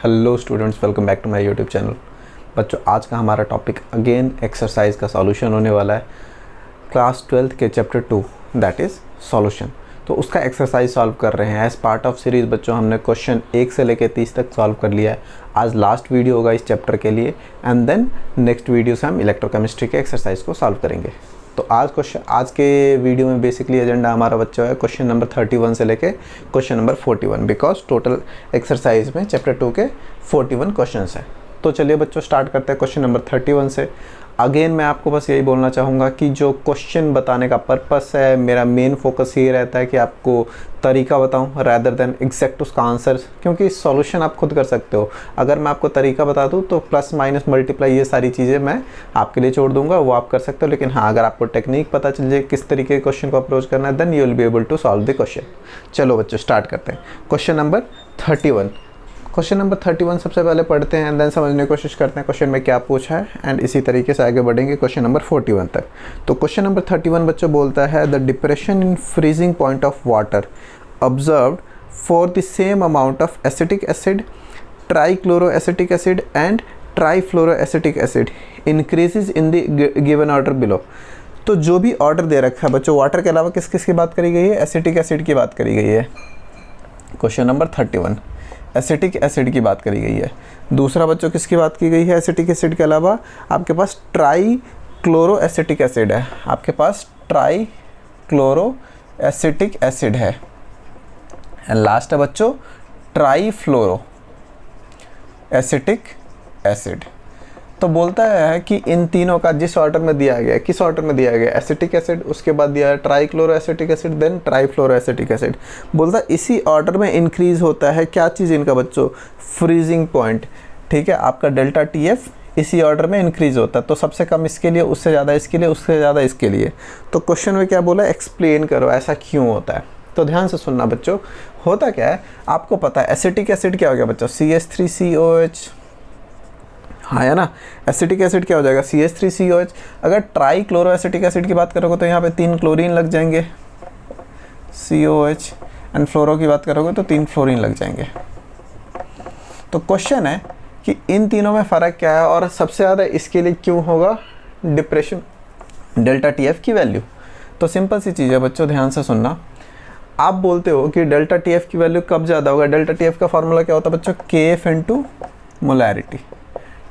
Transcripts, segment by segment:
Hello students, welcome back to my YouTube channel. बच्चों, आज का हमारा टॉपिक अगेन एक्सरसाइज का सॉल्यूशन होने वाला है। क्लास 12th के चैप्टर 2 दैट इज़ सॉल्यूशन। तो उसका एक्सरसाइज सॉल्व कर रहे हैं एज पार्ट ऑफ सीरीज़। बच्चों, हमने क्वेश्चन 1 से लेकर 30 तक सॉल्व कर लिया है। आज लास्ट वीडियो होगा इस चैप्टर के लिए एंड देन नेक्स्ट वीडियो से हम इलेक्ट्रोकेमिस्ट्री के एक्सरसाइज को सॉल्व करेंगे। तो आज के वीडियो में बेसिकली एजेंडा हमारा बच्चा है क्वेश्चन नंबर 31 से लेके question number 41, because total exercise में चैप्टर 2 के 41 क्वेश्चंस हैं। तो चलिए बच्चों, स्टार्ट करते हैं क्वेश्चन नंबर 31 से। अगेन मैं आपको बस यही बोलना चाहूँगा कि जो क्वेश्चन बताने का पर्पस है, मेरा मेन फोकस ये रहता है कि आपको तरीका बताऊं रैदर देन एग्जैक्ट उसका आंसर, क्योंकि सॉल्यूशन आप खुद कर सकते हो। अगर मैं आपको तरीका बता दूं तो प्लस माइनस मल्टीप्लाई ये सारी चीज़ें मैं आपके लिए छोड़ दूंगा, वो आप कर सकते हो। लेकिन हाँ, अगर आपको टेक्निक पता चल जाए किस तरीके के क्वेश्चन को अप्रोच करना है, then you will be able to solve the question. चलो बच्चों, स्टार्ट करते हैं। क्वेश्चन नंबर 31 सबसे पहले पढ़ते हैं एंड देन समझने की कोशिश करते हैं क्वेश्चन में क्या पूछा है, एंड इसी तरीके से आगे बढ़ेंगे क्वेश्चन नंबर 41 तक। तो क्वेश्चन नंबर 31 बच्चों बोलता है the depression in freezing point of water observed for the same amount of acetic acid, trichloroacetic acid and trifluoroacetic acid increases in the given order below. तो जो भी ऑर्डर दे रखा है बच्चों, वाटर के अलावा किस किस की बात करी गई है? एसिटिक एसिड की बात करी गई है। क्वेश्चन नंबर 31 एसिटिक एसिड की बात करी गई है। दूसरा बच्चों किसकी बात की गई है? एसिटिक एसिड के अलावा आपके पास ट्राइक्लोरोएसिटिक एसिड है। आपके पास ट्राइक्लोरोएसिटिक एसिड है। एंड लास्ट है बच्चों ट्राइफ्लोरोएसिटिक एसिड। तो बोलता है कि इन तीनों का जिस ऑर्डर में दिया गया है, किस ऑर्डर में दिया गया है? एसिटिक एसिड, उसके बाद दिया है ट्राइक्लोरोएसिटिक एसिड, देन ट्राइफ्लोरोएसिटिक एसिड। बोलता है इसी ऑर्डर में इंक्रीज होता है क्या चीज़ इनका बच्चों? Freezing point. ठीक है, आपका डेल्टा TF इसी ऑर्डर में इंक्रीज होता है। तो सबसे कम इसके लिए, उससे ज़्यादा इसके लिए, उससे ज़्यादा इसके लिए। तो क्वेश्चन में क्या बोला? एक्सप्लेन करो ऐसा क्यों होता है। तो ध्यान से सुनना बच्चों, होता क्या है आपको पता है। एसिटिक एसिड क्या हो गया बच्चों? CH3COH, हाँ है ना। एसिटिक एसिड क्या हो जाएगा? CH3COH। अगर ट्राइक्लोरोएसिटिक एसिड की बात करोगे तो यहाँ पे 3 क्लोरीन लग जाएंगे, COH, एंड फ्लोरो की बात करोगे तो 3 फ्लोरीन लग जाएंगे। तो क्वेश्चन है कि इन तीनों में फ़र्क क्या है और सबसे ज़्यादा इसके लिए क्यों होगा डिप्रेशन डेल्टा TF की वैल्यू। तो सिंपल सी चीज़ है बच्चों, ध्यान से सुनना। आप बोलते हो कि डेल्टा TF की वैल्यू कब ज़्यादा होगा? डेल्टा TF का फॉर्मूला क्या होता है बच्चों? KF into molarity.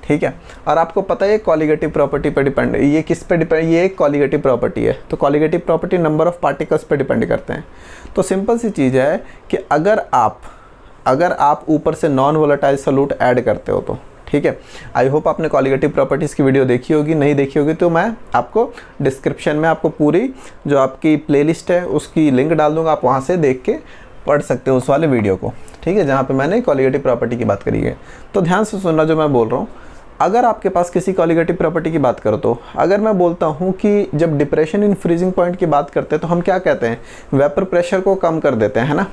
ठीक है, और आपको पता है कॉलिगेटिव प्रॉपर्टी पे डिपेंड है। ये किस पे डिपेंड? ये एक कॉलिगेटिव प्रॉपर्टी है। तो colligative property number of particles पे डिपेंड करते हैं। तो सिंपल सी चीज़ है कि अगर आप ऊपर से नॉन वोलेटाइल सॉल्यूट ऐड करते हो तो, ठीक है। आई होप आपने कॉलिगेटिव प्रॉपर्टीज़ की वीडियो देखी होगी। नहीं देखी होगी तो मैं आपको डिस्क्रिप्शन में आपको पूरी जो आपकी प्लेलिस्ट है उसकी लिंक डाल दूँगा, आप वहाँ से देख के पढ़ सकते हो उस वाले वीडियो को, ठीक है, जहाँ पे मैंने कॉलिगेटिव प्रॉपर्टी की बात करी है। तो ध्यान से सुनना जो मैं बोल रहा हूँ। अगर आपके पास किसी कॉलिगेटिव प्रॉपर्टी की बात करो तो अगर मैं बोलता हूँ कि जब डिप्रेशन इन फ्रीजिंग पॉइंट की बात करते हैं तो हम क्या कहते हैं? वेपर प्रेशर को कम कर देते हैं, है ना।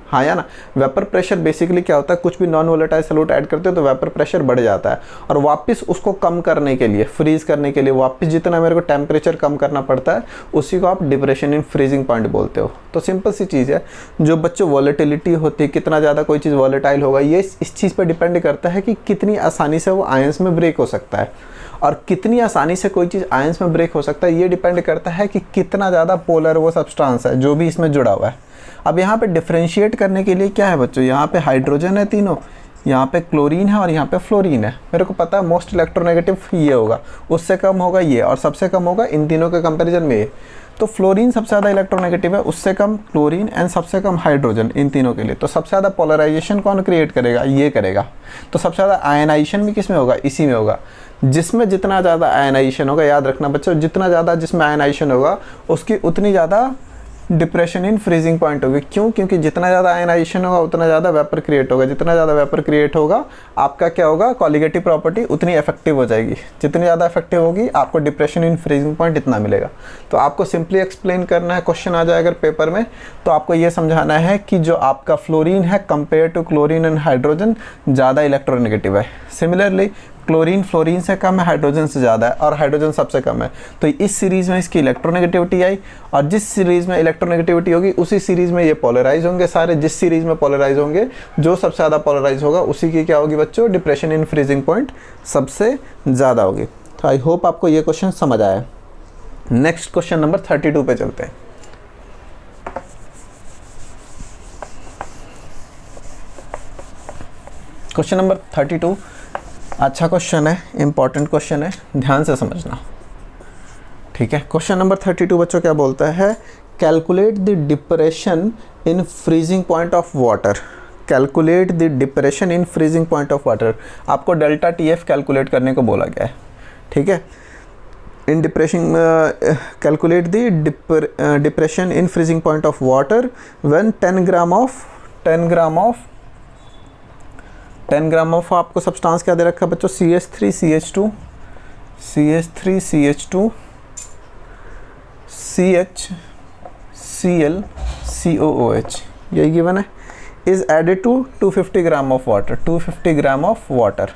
हाँ या ना। वेपर प्रेशर बेसिकली क्या होता है? कुछ भी नॉन वोलेटाइल सॉल्यूट ऐड करते हो तो वेपर प्रेशर बढ़ जाता है, और वापस उसको कम करने के लिए, फ्रीज करने के लिए वापस जितना मेरे को टेम्परेचर कम करना पड़ता है उसी को आप डिप्रेशन इन फ्रीजिंग पॉइंट बोलते हो। तो सिंपल सी चीज़ है, जो बच्चों वॉलेटिलिटी होती है, कितना ज़्यादा कोई चीज़ वॉलेटाइल होगा, ये इस चीज़ पर डिपेंड करता है कि कितनी आसानी से वो आयंस में ब्रेक हो सकता है। और कितनी आसानी से कोई चीज़ आयंस में ब्रेक हो सकता है ये डिपेंड करता है कि कितना ज़्यादा पोलर वो सब्सटेंस है जो भी इसमें जुड़ा हुआ है। अब यहाँ पे डिफरेंशिएट करने के लिए क्या है बच्चों? यहाँ पे हाइड्रोजन है तीनों, यहाँ पे क्लोरीन है और यहाँ पे फ्लोरीन है। मेरे को पता है मोस्ट इलेक्ट्रोनेगेटिव ये होगा, उससे कम होगा ये, और सबसे कम होगा इन तीनों के कंपैरिजन में ये। तो फ्लोरीन सबसे ज़्यादा इलेक्ट्रोनेगेटिव है, उससे कम क्लोरीन एंड सबसे कम हाइड्रोजन इन तीनों के लिए। तो सबसे ज़्यादा पोलराइजेशन कौन क्रिएट करेगा? ये करेगा। तो सबसे ज़्यादा आयनाइजेशन भी किस में होगा? इसी में होगा। जिसमें जितना ज़्यादा आयनाइजेशन होगा, याद रखना बच्चों, जितना ज़्यादा जिसमें आयनाइजेशन होगा उसकी उतनी ज़्यादा डिप्रेशन इन फ्रीजिंग पॉइंट होगी। क्यों? क्योंकि जितना ज़्यादा आयनाइजेशन होगा उतना ज़्यादा वेपर क्रिएट होगा। जितना ज़्यादा वेपर क्रिएट होगा आपका क्या होगा? कॉलिगेटिव प्रॉपर्टी उतनी इफेक्टिव हो जाएगी। जितनी ज़्यादा इफेक्टिव होगी आपको डिप्रेशन इन फ्रीजिंग पॉइंट इतना मिलेगा। तो आपको सिंपली एक्सप्लेन करना है। क्वेश्चन आ जाए अगर पेपर में तो आपको ये समझाना है कि जो आपका फ्लोरीन है compare to chlorine and hydrogen ज़्यादा इलेक्ट्रोनेगेटिव है। सिमिलरली क्लोरीन फ्लोरीन से कम है, हाइड्रोजन से ज़्यादा है, और हाइड्रोजन सबसे कम है। तो इस सीरीज़ में इसकी इलेक्ट्रोनेगेटिविटी आई, और जिस सीरीज़ में इलेक्ट्रोनेगेटिविटी होगी उसी सीरीज़ में ये पोलराइज होंगे सारे। जिस सीरीज़ में पोलराइज होंगे, जो सबसे ज़्यादा पोलराइज होगा उसी की क्या होगी बच्चों, डिप्रेशन इन फ्रीजिंग पॉइंट सबसे ज़्यादा होगी। तो आई होप आपको ये क्वेश्चन समझ आया। नेक्स्ट क्वेश्चन नंबर 32 पे चलते हैं। क्वेश्चन नंबर 32 अच्छा क्वेश्चन है, इंपॉर्टेंट क्वेश्चन है, ध्यान से समझना, ठीक है। क्वेश्चन नंबर 32 बच्चों क्या बोलता है, calculate the depression in freezing point of water. Calculate the depression in freezing point of water. आपको डेल्टा TF कैलकुलेट करने को बोला गया है, ठीक है। In depression calculate the depression in freezing point of water when 10 gram of आपको substance क्या दे रखा है बच्चों, CH3CH2 CHCl COOH, यही गिवन है। Is added to 250 gram of water, 250 gram of water.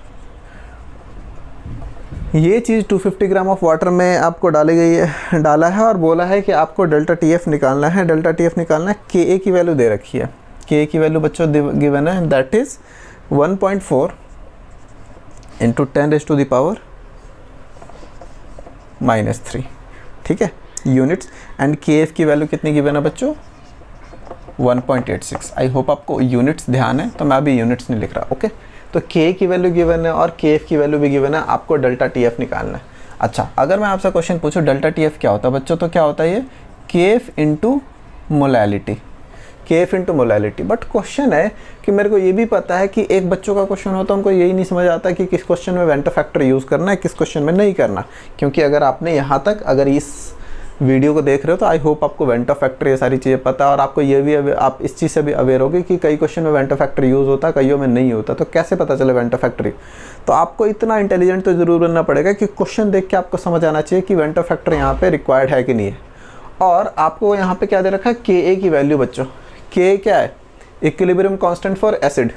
ये चीज़ 250 ग्राम ऑफ वाटर में आपको डाला है और बोला है कि आपको डेल्टा TF निकालना है। डेल्टा TF निकालना है, Ka की वैल्यू दे रखी है। Ka की वैल्यू बच्चों गिवन है, दैट इज़ 1.4 इंटू 10⁻⁻3, ठीक है, यूनिट्स। एंड Kf की वैल्यू कितनी गिवन है बच्चों, 1.86। आई होप आपको यूनिट्स ध्यान है, तो मैं अभी यूनिट्स नहीं लिख रहा, ओके। तो K की वैल्यू गिवन है और Kf की वैल्यू भी गिवन है, आपको डेल्टा TF निकालना है। अच्छा, अगर मैं आपसे क्वेश्चन पूछूं डेल्टा TF क्या होता है बच्चों, तो क्या होता है ये, Kf into molality, Kf into molality. But question है कि मेरे को ये भी पता है कि एक बच्चों का क्वेश्चन होता है, उनको यही नहीं समझ आता कि किस क्वेश्चन में वेंटर फैक्टर यूज़ करना है, किस क्वेश्चन में नहीं करना। क्योंकि अगर आपने यहाँ तक अगर इस वीडियो को देख रहे हो तो आई होप आपको वेंटर फैक्टर ये सारी चीज़ें पता है, और आपको ये भी आप इस चीज़ से भी अवेयर होगे कि कई क्वेश्चन में वेंटर फैक्टर यूज़ होता है, कईयों में नहीं होता। तो कैसे पता चले वेंटर फैक्टर? तो आपको इतना इंटेलिजेंट तो ज़रूर बनना पड़ेगा कि क्वेश्चन देख के आपको समझ आना चाहिए कि वेंटर फैक्टर यहाँ पे रिक्वायर्ड है कि नहीं है। और आपको यहाँ पे क्या दे रखा है, Ka की वैल्यू बच्चों, Ka क्या है, इक्विलिब्रियम कांस्टेंट फॉर एसिड,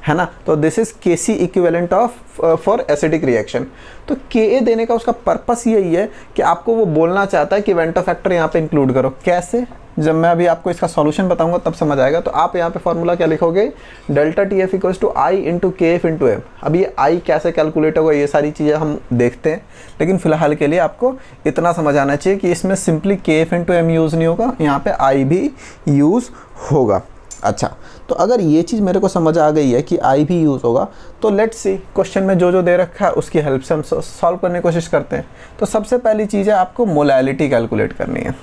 है ना। तो this is Kc equivalent of for acidic reaction. तो Ka देने का उसका पर्पस यही है कि आपको वो बोलना चाहता है कि वेंटर फैक्टर यहाँ पे इंक्लूड करो। कैसे, जब मैं अभी आपको इसका सॉल्यूशन बताऊंगा तब समझ आएगा। तो आप यहाँ पे फॉर्मूला क्या लिखोगे, delta TF equals to I into KF into M। अब ये I कैसे कैलकुलेट होगा, ये सारी चीज़ें हम देखते हैं, लेकिन फिलहाल के लिए आपको इतना समझ आना चाहिए कि इसमें simply KF into M use नहीं होगा, यहाँ पे I भी यूज़ होगा। अच्छा, तो अगर ये चीज़ मेरे को समझ आ गई है कि I भी यूज़ होगा, तो लेट्स सी क्वेश्चन में जो जो दे रखा है उसकी हेल्प से हम सॉल्व करने की कोशिश करते हैं। तो सबसे पहली चीज़ है आपको मोलैलिटी कैलकुलेट करनी है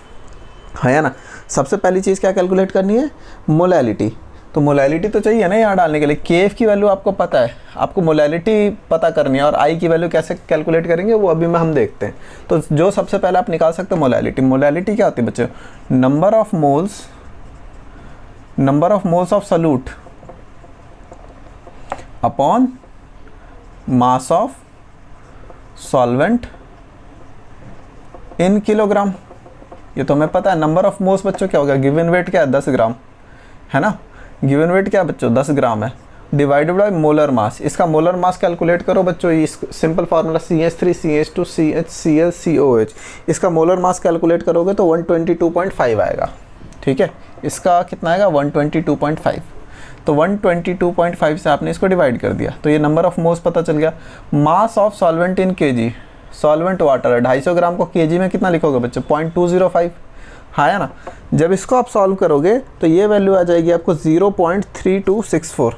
ना। सबसे पहली चीज़ क्या कैलकुलेट करनी है, मोलैलिटी। तो मोलैलिटी तो चाहिए ना यहाँ डालने के लिए। KF की वैल्यू आपको पता है, आपको मोलैलिटी पता करनी है, और I की वैल्यू कैसे कैलकुलेट करेंगे वो अभी में हम देखते हैं। तो जो सबसे पहले आप निकाल सकते हो मोलैलिटी। मोलैलिटी क्या होती है बच्चों, number of moles of solute upon mass of solvent in kilogram. ये तो हमें पता है। नंबर ऑफ मोल्स बच्चों क्या होगा, गिवन वेट क्या है 10 ग्राम, है ना। गिवन वेट क्या बच्चों 10 ग्राम है, डिवाइडेड बाय मोलर मास। इसका मोलर मास कैलकुलेट करो बच्चों, इस simple formula CH3CH2 CHCl COH। इसका मोलर मास कैलकुलेट करोगे तो 122.5 आएगा, ठीक है। इसका कितना आएगा 122.5। तो 122.5 से आपने इसको डिवाइड कर दिया, तो ये नंबर ऑफ मोल्स पता चल गया। Mass of solvent in kg, solvent water है, 250 ग्राम को kg में कितना लिखोगे बच्चों, 0.205, हाँ है ना। जब इसको आप सॉल्व करोगे तो ये वैल्यू आ जाएगी आपको 0.3264,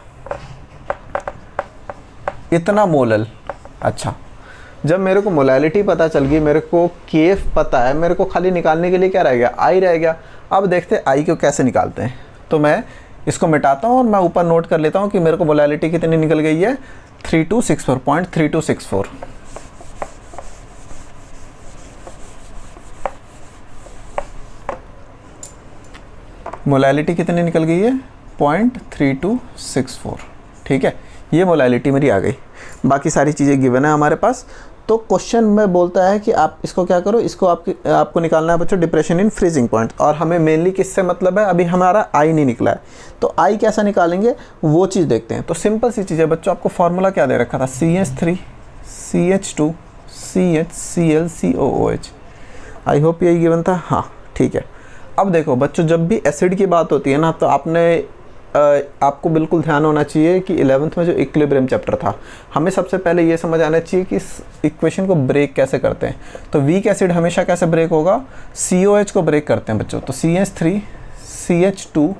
इतना मोलल। अच्छा, जब मेरे को मोलैलिटी पता चल गई, मेरे को KF पता है, मेरे को खाली निकालने के लिए क्या रह गया, I रह गया। अब देखते हैं I को कैसे निकालते हैं। तो मैं इसको मिटाता हूँ और मैं ऊपर नोट कर लेता हूँ कि मेरे को मोलैलिटी कितनी निकल गई है, 0.3264। मोलैलिटी कितनी निकल गई है, 0.3264, ठीक है। ये मोलैलिटी मेरी आ गई। बाकी सारी चीज़ें गिवन है हमारे पास। तो क्वेश्चन में बोलता है कि आप इसको क्या करो, इसको आपको निकालना है बच्चों डिप्रेशन इन फ्रीजिंग पॉइंट। और हमें मेनली किससे मतलब है, अभी हमारा I नहीं निकला है, तो I कैसा निकालेंगे वो चीज़ देखते हैं। तो सिंपल सी चीज़ है बच्चों, आपको फार्मूला क्या दे रखा था, CH3 CH2 CHCl COOH। I hope यही गिवन था, हाँ ठीक है। अब देखो बच्चों, जब भी एसिड की बात होती है ना, तो आपको बिल्कुल ध्यान होना चाहिए कि 11th में जो इक्विलिब्रियम चैप्टर था, हमें सबसे पहले ये समझ आना चाहिए कि इस इक्वेशन को ब्रेक कैसे करते हैं। तो वीक एसिड हमेशा कैसे ब्रेक होगा, COH को ब्रेक करते हैं बच्चों। तो CH3 CH2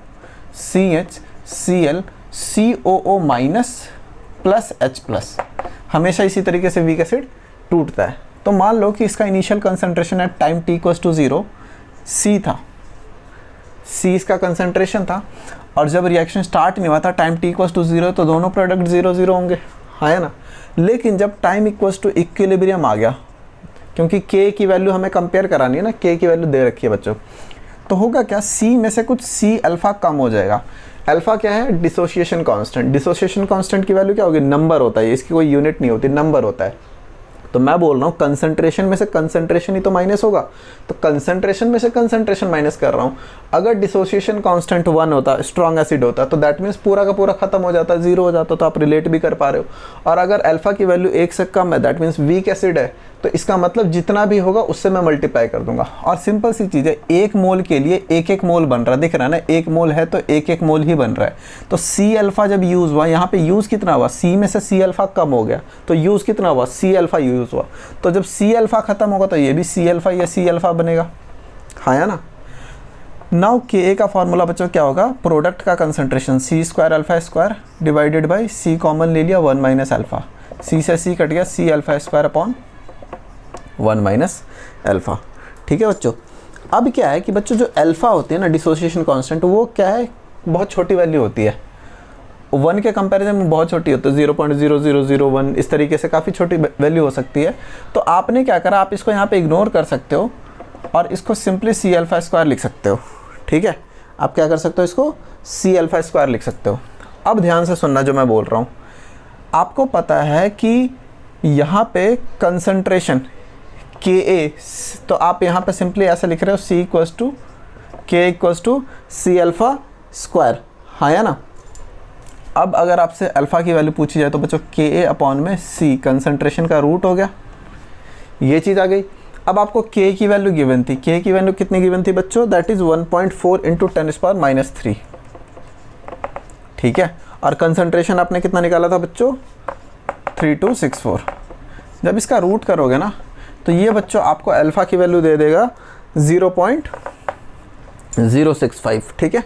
CHCl COO minus plus H plus, हमेशा इसी तरीके से वीक एसिड टूटता है। तो मान लो कि इसका initial concentration at time t=0 C था, C इसका कंसंट्रेशन था, और जब रिएक्शन स्टार्ट नहीं हुआ था टाइम t=0, तो दोनों प्रोडक्ट 0-0 होंगे, है ना। लेकिन जब टाइम इक्विलिब्रियम आ गया, क्योंकि K की वैल्यू हमें कंपेयर करानी है ना, K की वैल्यू दे रखी है बच्चों, तो होगा क्या, C में से कुछ C अल्फ़ा कम हो जाएगा। अल्फ़ा क्या है, डिसोसिएशन कांस्टेंट। डिसोसिएशन कांस्टेंट की वैल्यू क्या होगी, नंबर होता है, इसकी कोई यूनिट नहीं होती, नंबर होता है। तो मैं बोल रहा हूँ कंसंट्रेशन में से कंसंट्रेशन ही तो माइनस होगा, तो कंसंट्रेशन में से कंसंट्रेशन माइनस कर रहा हूँ। अगर डिसोसिएशन कांस्टेंट 1 होता, स्ट्रॉन्ग एसिड होता, तो दैट मीन्स पूरा का पूरा खत्म हो जाता, 0 हो जाता, तो आप रिलेट भी कर पा रहे हो। और अगर अल्फा की वैल्यू 1 से कम है, दैट मीन्स वीक एसिड है, तो इसका मतलब जितना भी होगा उससे मैं मल्टीप्लाई कर दूंगा। और सिंपल सी चीज़ है, 1 मोल के लिए 1-1 मोल बन रहा है, दिख रहा है ना, 1 मोल है तो 1-1 मोल ही बन रहा है। तो C अल्फ़ा जब यूज़ हुआ, यहाँ पे यूज़ कितना हुआ, C में से C अल्फ़ा कम हो गया, तो यूज़ कितना हुआ, C अल्फ़ा यूज़ हुआ। तो जब C अल्फ़ा ख़त्म होगा तो ये भी C अल्फ़ा या C अल्फ़ा बनेगा, हाँ या ना। नाउ Ka का फॉर्मूला बच्चों क्या होगा, प्रोडक्ट का concentration C² alpha square divided by C common ले लिया 1 माइनस अल्फ़ा, C से C कट गया, C alpha square upon 1 minus alpha. ठीक है बच्चों। अब क्या है कि बच्चों जो अल्फ़ा होती है ना, डिसोसिएशन कांस्टेंट, वो क्या है, बहुत छोटी वैल्यू होती है, 1 के कंपैरिजन में बहुत छोटी होती है, 0.0001, इस तरीके से काफ़ी छोटी वैल्यू हो सकती है। तो आपने क्या करा, आप इसको यहाँ पे इग्नोर कर सकते हो और इसको सिंपली C अल्फ़ा स्क्वायर लिख सकते हो। ठीक है, आप क्या कर सकते हो, इसको C अल्फ़ा स्क्वायर लिख सकते हो। अब ध्यान से सुनना जो मैं बोल रहा हूँ, आपको पता है कि यहाँ पे कंसंट्रेशन Ka, तो आप यहाँ पे सिंपली ऐसे लिख रहे हो C अल्फ़ा स्क्वायर, हाँ या ना। अब अगर आपसे अल्फ़ा की वैल्यू पूछी जाए तो बच्चों Ka अपॉन में C कंसंट्रेशन का रूट हो गया, ये चीज़ आ गई। अब आपको K की वैल्यू गिवन थी, K की वैल्यू कितनी गिवन थी बच्चों, दैट इज़ 1.4 × 10⁻³ ठीक है। और कंसंट्रेशन आपने कितना निकाला था बच्चों, 3264। जब इसका रूट करोगे ना, तो ये बच्चों आपको अल्फ़ा की वैल्यू दे देगा 0.065। ठीक है,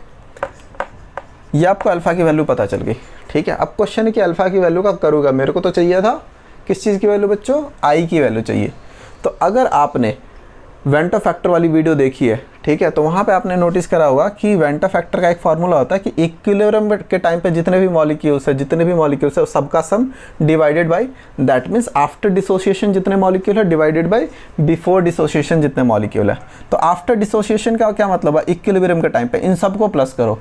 ये आपको अल्फ़ा की वैल्यू पता चल गई। ठीक है, अब क्वेश्चन है कि अल्फ़ा की वैल्यू का करूँगा, मेरे को तो चाहिए था किस चीज़ की वैल्यू बच्चों, I की वैल्यू चाहिए। तो अगर आपने वेंटो फैक्टर वाली वीडियो देखी है, ठीक है, तो वहाँ पे आपने नोटिस करा होगा कि वेंटो फैक्टर का एक फार्मूला होता है कि इक्विलिब्रियम के टाइम पे जितने भी मॉलिक्यूल्स है सबका सम divided by, that means after dissociation जितने मॉलिक्यूल है डिवाइडेड बाय बिफोर डिसोसिएशन जितने मॉलिक्यूल है। तो आफ्टर डिसोसिएशन का क्या मतलब है, इक्विलिब्रियम के टाइम पे इन सबको प्लस करो,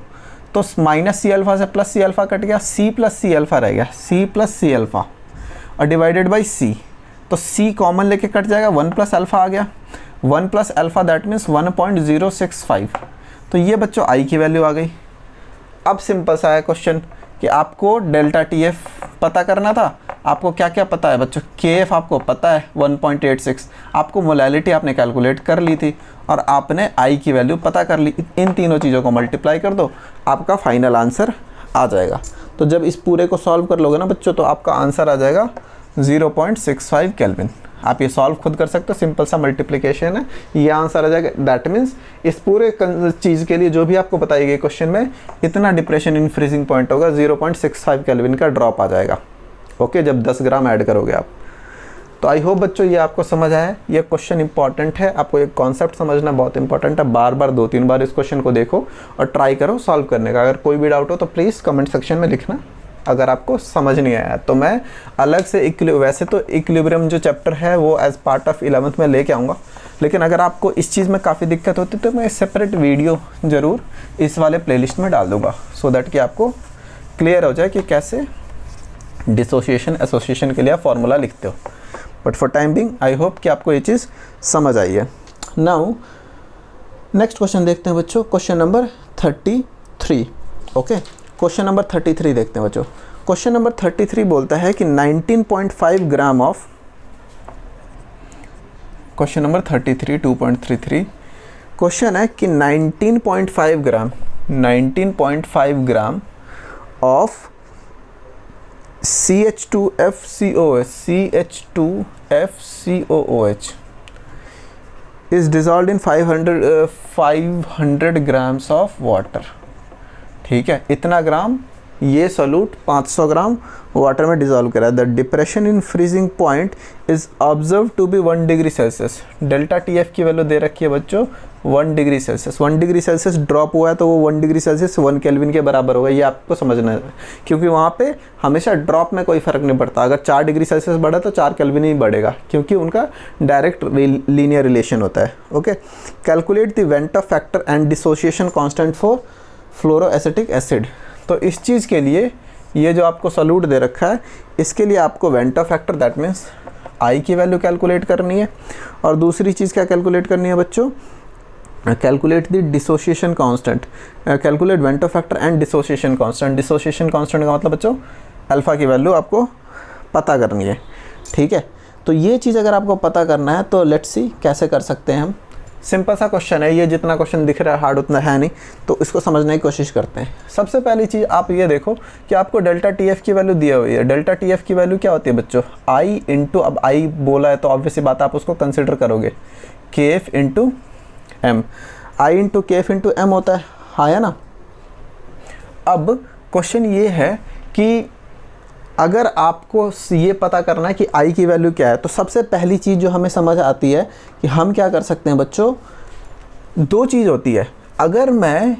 तो माइनस C अल्फ़ा से प्लस C अल्फ़ा कट गया, C प्लस C अल्फ़ा रह गया, C प्लस C अल्फ़ा और डिवाइडेड बाई C, तो C कॉमन लेके कट जाएगा, 1 प्लस अल्फ़ा आ गया, 1 प्लस अल्फ़ा दैट मीन्स 1.065। तो ये बच्चों I की वैल्यू आ गई। अब सिंपल सा है क्वेश्चन कि आपको डेल्टा TF पता करना था। आपको क्या क्या पता है बच्चों, KF आपको पता है 1.86, आपको मोलैलिटी आपने कैलकुलेट कर ली थी और आपने I की वैल्यू पता कर ली। इन तीनों चीज़ों को मल्टीप्लाई कर दो, आपका फाइनल आंसर आ जाएगा। तो जब इस पूरे को सॉल्व कर लोगे ना बच्चों, तो आपका आंसर आ जाएगा 0.65 केल्विन। आप ये सॉल्व खुद कर सकते हो, सिंपल सा मल्टीप्लिकेशन है, ये आंसर आ जाएगा। दैट मीन्स इस पूरे चीज़ के लिए जो भी आपको बताई गई क्वेश्चन में, इतना डिप्रेशन इन फ्रीजिंग पॉइंट होगा, 0.65 केल्विन का ड्रॉप आ जाएगा। ओके, जब 10 ग्राम ऐड करोगे आप। तो आई होप बच्चों ये आपको समझ आया। ये क्वेश्चन इंपॉर्टेंट है, आपको एक कॉन्सेप्ट समझना बहुत इंपॉर्टेंट है। बार बार 2-3 बार इस क्वेश्चन को देखो और ट्राई करो सॉल्व करने का। अगर कोई भी डाउट हो तो प्लीज़ कमेंट सेक्शन में लिखना, अगर आपको समझ नहीं आया तो मैं अलग से वैसे तो इक्विलिब्रियम जो चैप्टर है वो एज पार्ट ऑफ 11th में लेके आऊँगा, लेकिन अगर आपको इस चीज़ में काफ़ी दिक्कत होती तो मैं सेपरेट वीडियो ज़रूर इस वाले प्लेलिस्ट में डाल दूँगा, सो दैट कि आपको क्लियर हो जाए कि कैसे डिसोसिएशन एसोसिएशन के लिए आप फॉर्मूला लिखते हो। But for time being I hope कि आपको ये चीज़ समझ आई है। नाउ नेक्स्ट क्वेश्चन देखते हैं बच्चों, question number 33। Okay, question number 33 देखते हैं बच्चों। क्वेश्चन नंबर 33 बोलता है कि 19.5 gram of, question number 33 2.33 question है कि 19.5 gram of CH2FCOOH is dissolved in 500 grams of water। ठीक है, इतना ग्राम ये सोल्यूट 500 ग्राम वाटर में डिजॉल्व करा। The depression in freezing point is observe to be 1 degree Celsius. Delta TF की value दे रखी है बच्चों 1 degree Celsius. 1 degree Celsius drop हुआ है तो वो 1 डिग्री सेल्सियस 1 केल्विन के बराबर होगा, ये आपको समझना है, क्योंकि वहाँ पे हमेशा ड्रॉप में कोई फ़र्क नहीं पड़ता। अगर 4 डिग्री सेल्सियस बढ़ा तो 4 केल्विन ही बढ़ेगा, क्योंकि उनका डायरेक्ट लीनियर रिलेशन होता है। Okay, calculate the van't factor and dissociation constant for fluoroacetic acid. तो इस चीज़ के लिए ये जो आपको सोल्यूट दे रखा है, इसके लिए आपको Vanta factor that means I की वैल्यू कैलकुलेट करनी है, और दूसरी चीज़ क्या कैलकुलेट करनी है बच्चों, calculate the dissociation constant. Calculate Vanta factor and dissociation constant. Dissociation constant का मतलब बच्चों अल्फ़ा की वैल्यू आपको पता करनी है। ठीक है, तो ये चीज़ अगर आपको पता करना है तो लेट्स सी कैसे कर सकते हैं हम। सिंपल सा क्वेश्चन है ये, जितना क्वेश्चन दिख रहा है हार्ड उतना है नहीं, तो इसको समझने की कोशिश करते हैं। सबसे पहली चीज़ आप ये देखो कि आपको डेल्टा TF की वैल्यू दी हुई है। डेल्टा TF की वैल्यू क्या होती है बच्चों, I इंटू, अब I बोला है तो ऑब्वियसली बात आप उसको कंसिडर करोगे KF into M। I into KF into M होता है, हाँ है ना। अब क्वेश्चन ये है कि अगर आपको ये पता करना है कि I की वैल्यू क्या है, तो सबसे पहली चीज़ जो हमें समझ आती है कि हम क्या कर सकते हैं बच्चों, दो चीज़ होती है। अगर मैं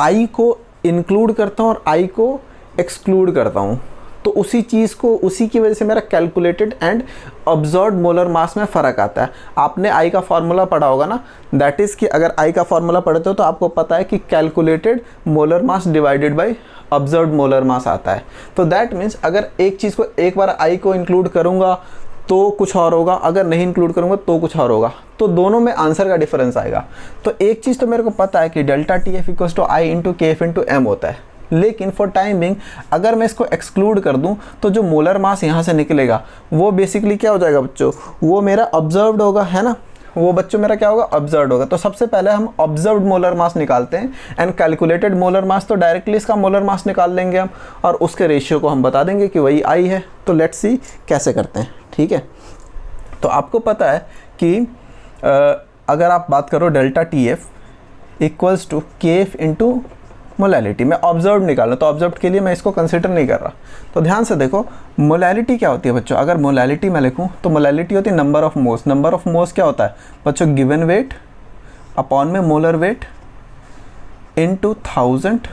I को इंक्लूड करता हूँ और I को एक्सक्लूड करता हूँ, तो उसी चीज़ को, उसी की वजह से मेरा calculated and observed molar mass में फ़र्क आता है। आपने I का फार्मूला पढ़ा होगा ना, दैट इज़ कि अगर I का फार्मूला पढ़ते हो तो आपको पता है कि calculated molar mass divided by observed molar mass आता है। तो दैट मीन्स अगर एक चीज़ को एक बार I को इंक्लूड करूँगा तो कुछ और होगा, अगर नहीं इंक्लूड करूँगा तो कुछ और होगा, तो दोनों में आंसर का डिफरेंस आएगा। तो एक चीज़ तो मेरे को पता है कि delta TF equals to I into KF into M होता है, लेकिन फॉर टाइमिंग अगर मैं इसको एक्सक्लूड कर दूं तो जो मोलर मास यहाँ से निकलेगा वो बेसिकली क्या हो जाएगा बच्चों, वो मेरा ऑब्जर्व्ड होगा, है ना। वो बच्चों मेरा क्या होगा, ऑब्जर्व्ड होगा। तो सबसे पहले हम ऑब्जर्व्ड मोलर मास निकालते हैं, एंड कैलकुलेटेड मोलर मास तो डायरेक्टली इसका मोलर मास निकाल लेंगे हम, और उसके रेशियो को हम बता देंगे कि वही I है। तो लेट्स सी कैसे करते हैं। ठीक है, तो आपको पता है कि अगर आप बात करो delta TF equals to KF into molality, मैं ऑब्जर्व निकालना, तो ऑब्जर्व के लिए मैं इसको कंसिडर नहीं कर रहा। तो ध्यान से देखो मोलैलिटी क्या होती है बच्चों, अगर मोलैलिटी मैं लिखूं तो मोलैलिटी होती है number of moles. Number of moles क्या होता है बच्चों, गिवन वेट अपॉन में मोलर वेट इनटू 1000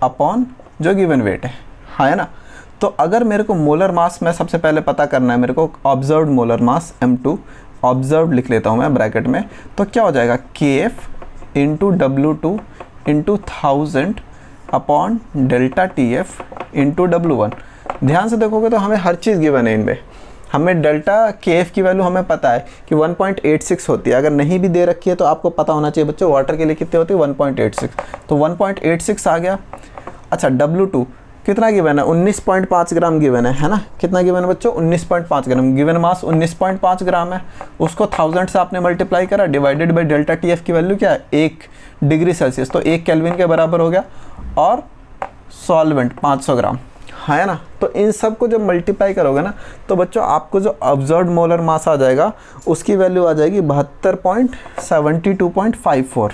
अपॉन जो गिवन वेट है, हाँ है ना। तो अगर मेरे को मोलर मास में सबसे पहले पता करना है, मेरे को observed molar mass M2 observed लिख लेता हूँ मैं ब्रैकेट में, तो क्या हो जाएगा KF into W2 into 1000 upon delta TF into W1। ध्यान से देखोगे तो हमें हर चीज़ गिवन है इनमें। हमें डेल्टा KF की वैल्यू हमें पता है कि 1.86 होती है, अगर नहीं भी दे रखी है तो आपको पता होना चाहिए बच्चों वाटर के लिए कितनी होती है 1.86, तो 1.86 आ गया। अच्छा W2 कितना गिवन है, 19.5 ग्राम गिवन है ना। कितना गिवन है बच्चों, 19.5 ग्राम। गिवन मास 19.5 ग्राम है, उसको 1000 से आपने मल्टीप्लाई करा, डिवाइडेड बाय डेल्टा TF की वैल्यू क्या है 1 डिग्री सेल्सियस, तो 1 केल्विन के बराबर हो गया, और सॉल्वेंट 500 ग्राम, है ना। तो इन सब को जब मल्टीप्लाई करोगे ना तो बच्चों आपको जो ऑब्जर्व्ड मोलर मास आ जाएगा उसकी वैल्यू आ जाएगी 72.72.54।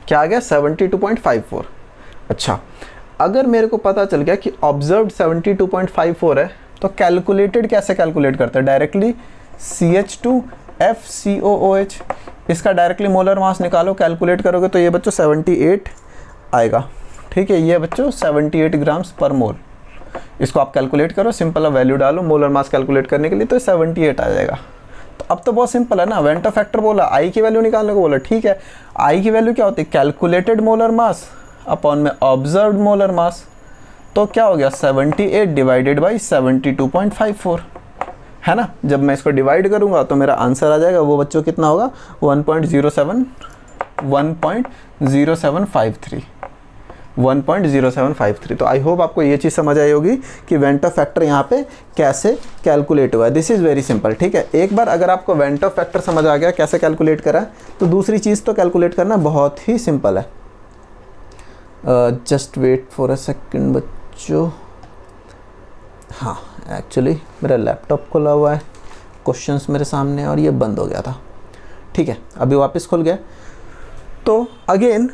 क्या आ गया 72.54। अच्छा, अगर मेरे को पता चल गया कि ऑब्जर्व्ड 72.54 है तो कैलकुलेटेड कैसे कैलकुलेट करते हैं, डायरेक्टली CH2FCOOH, इसका डायरेक्टली मोलर मास निकालो, कैलकुलेट करोगे तो ये बच्चों 78 आएगा। ठीक है, ये बच्चों 78 ग्राम्स पर मोल। इसको आप कैलकुलेट करो, सिंपल वैल्यू डालो मोलर मास कैलकुलेट करने के लिए, तो 78 आ जाएगा। तो अब तो बहुत सिंपल है ना, वेंटा फैक्टर बोला, I की वैल्यू निकालने को बोला। ठीक है, I की वैल्यू क्या होती है, कैलकुलेटेड मोलर मास अपॉन में ऑब्जर्व्ड मोलर मास, तो क्या हो गया 78 डिवाइडेड बाई 72.54, है ना। जब मैं इसको डिवाइड करूंगा तो मेरा आंसर आ जाएगा, वो बच्चों कितना होगा 1.0753। 1.0753। तो आई होप आपको ये चीज़ समझ आई होगी कि वेंट ऑफ फैक्टर यहाँ पे कैसे कैलकुलेट हुआ है। दिस इज़ वेरी सिंपल, ठीक है। एक बार अगर आपको वेंट ऑफ फैक्टर समझ आ गया कैसे कैलकुलेट करा, तो दूसरी चीज़ तो कैलकुलेट करना बहुत ही सिंपल है। Just wait for a second बच्चों। हाँ, एक्चुअली मेरा लैपटॉप खुला हुआ है, क्वेश्चंस मेरे सामने और ये बंद हो गया था, ठीक है, अभी वापस खुल गया। तो अगेन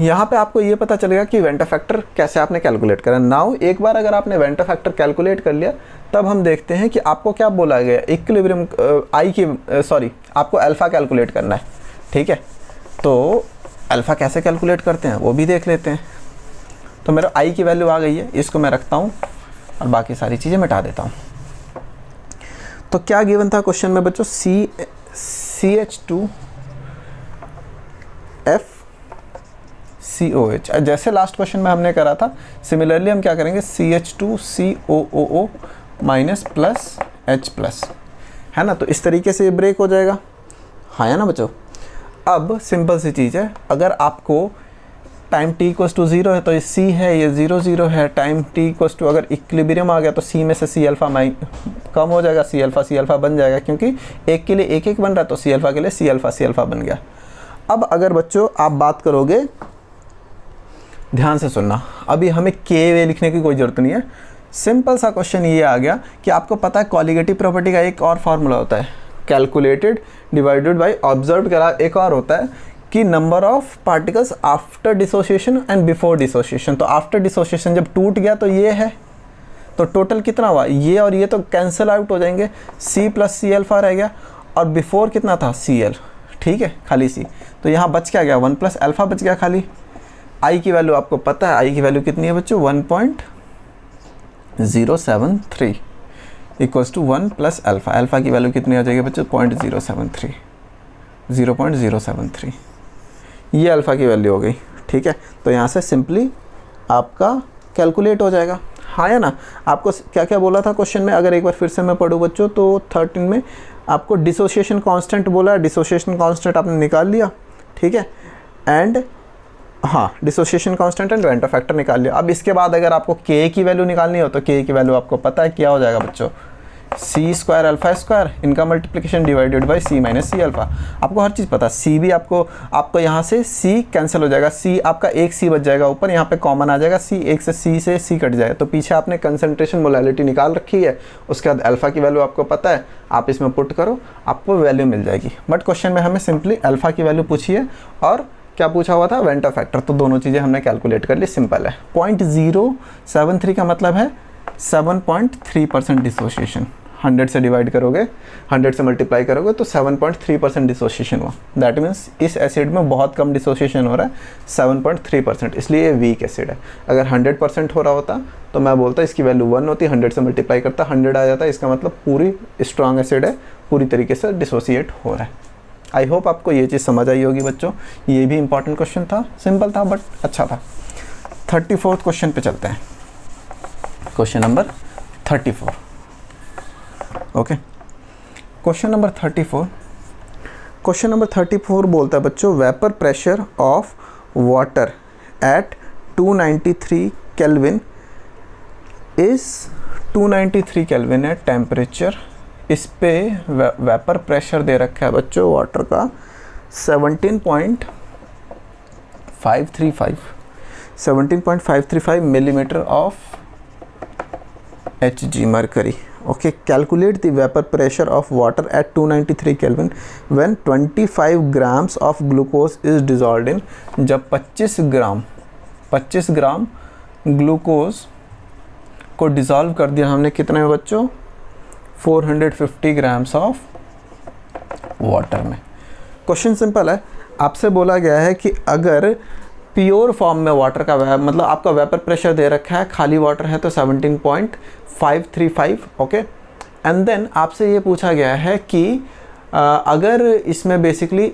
यहाँ पे आपको ये पता चलेगा कि वेंट ऑफ फैक्टर कैसे आपने कैलकुलेट करा। नाउ एक बार अगर आपने वेंट ऑफ फैक्टर कैलकुलेट कर लिया, तब हम देखते हैं कि आपको क्या बोला गया, इक्विलिब्रियम आपको अल्फ़ा कैलकुलेट करना है, ठीक है। तो अल्फ़ा कैसे कैलकुलेट करते हैं वो भी देख लेते हैं। तो मेरा आई की वैल्यू आ गई है, इसको मैं रखता हूँ और बाकी सारी चीज़ें मिटा देता हूँ। तो क्या गिवन था क्वेश्चन में बच्चों, CH2FCOH। जैसे लास्ट क्वेश्चन में हमने करा था, सिमिलरली हम क्या करेंगे, CH2COOO minus plus H plus, है ना। तो इस तरीके से ये ब्रेक हो जाएगा, हाँ है ना बच्चों। अब सिंपल सी चीज़ है, अगर आपको टाइम t इक्वस टू 0 है तो ये c है, ये 0 0 है। टाइम t इक्वस टू अगर इक्विलिब्रियम आ गया तो c में से c अल्फ़ा कम हो जाएगा, c अल्फ़ा बन जाएगा, क्योंकि एक के लिए एक एक बन रहा है, तो c अल्फ़ा के लिए c अल्फ़ा बन गया। अब अगर बच्चों आप बात करोगे, ध्यान से सुनना, अभी हमें के लिखने की कोई ज़रूरत नहीं है। सिंपल सा क्वेश्चन ये आ गया कि आपको पता है कॉलीगेटिव प्रॉपर्टी का एक और फार्मूला होता है, कैलकुलेटेड डिवाइडेड बाय ऑब्जर्व करा। एक और होता है कि number of particles after dissociation and before dissociation. तो आफ्टर डिसोसिएशन जब टूट गया तो ये है, तो टोटल कितना हुआ, ये और ये तो कैंसिल आउट हो जाएंगे, c प्लस c अल्फ़ा रह गया, और बिफोर कितना था Cl, ठीक है, खाली c। तो यहाँ बच क्या गया, 1 प्लस अल्फ़ा बच गया खाली। i की वैल्यू आपको पता है, i की वैल्यू कितनी है बच्चों, 1.073 equals to 1 plus alpha. Alpha की वैल्यू कितनी आ जाएगी बच्चों, 0.073, ये अल्फ़ा की वैल्यू हो गई, ठीक है। तो यहाँ से सिंपली आपका कैलकुलेट हो जाएगा, हाँ या ना। आपको क्या क्या बोला था क्वेश्चन में, अगर एक बार फिर से मैं पढ़ूँ बच्चों, तो 13 में आपको डिसोसिएशन कांस्टेंट बोला है, डिसोसिएशन कांस्टेंट आपने निकाल लिया, ठीक है, एंड हाँ dissociation constant and went of factor निकाल लिया। अब इसके बाद अगर आपको के की वैल्यू निकालनी हो तो के की वैल्यू आपको पता है क्या हो जाएगा बच्चों, सी स्क्वायर अल्फ़ा स्क्वायर, इनका multiplication divided by C minus C alpha. आपको हर चीज़ पता है, सी भी आपको यहाँ से सी कैंसिल हो जाएगा, सी आपका एक सी बच जाएगा ऊपर, यहाँ पे कॉमन आ जाएगा सी, एक से सी कट जाएगा। तो पीछे आपने कंसंट्रेशन मोलैलिटी निकाल रखी है, उसके बाद अल्फ़ा की वैल्यू आपको पता है, आप इसमें पुट करो आपको वैल्यू मिल जाएगी। बट क्वेश्चन में हमें सिंपली अल्फ़ा की वैल्यू पूछी है और क्या पूछा हुआ था, वेंट ऑफ फैक्टर। तो दोनों चीज़ें हमने कैलकुलेट कर ली, सिंपल है। 0.073 का मतलब है 7.3% डिसोसिएशन। 100 से डिवाइड करोगे, 100 से मल्टीप्लाई करोगे तो 7.3% डिसोसिएशन हुआ। दैट मीन्स इस एसिड में बहुत कम डिसोसिएशन हो रहा है, 7.3%, इसलिए ये वीक एसिड है। अगर 100% हो रहा होता तो मैं बोलता इसकी वैल्यू 1 होती, 100 से मल्टीप्लाई करता 100 आ जाता, इसका मतलब पूरी स्ट्रॉन्ग एसिड है, पूरी तरीके से डिसोसिएट हो रहा है। आई होप आपको ये चीज़ समझ आई होगी बच्चों। ये भी इंपॉर्टेंट क्वेश्चन था, सिंपल था बट अच्छा था। 34th क्वेश्चन पे चलते हैं, question number 34। Okay, question number 34। Question number 34 बोलता है बच्चों, vapour pressure of water at 293 kelvin is 293 kelvin है टेम्परेचर। इस पे वेपर प्रेशर दे रखा है बच्चों वाटर का 17.535 millimetre of Hg mercury. Okay, calculate the vapour pressure of water at 293 kelvin when 25 grams of glucose is dissolved in. जब 25 gram glucose को dissolve कर दिया हमने कितने में बच्चों, 450 ग्राम्स ऑफ वाटर में। क्वेश्चन सिंपल है, आपसे बोला गया है कि अगर प्योर फॉर्म में वाटर का मतलब आपका वेपर प्रेशर दे रखा है, खाली वाटर है तो 17.535। ओके, एंड देन आपसे ये पूछा गया है कि अगर इसमें बेसिकली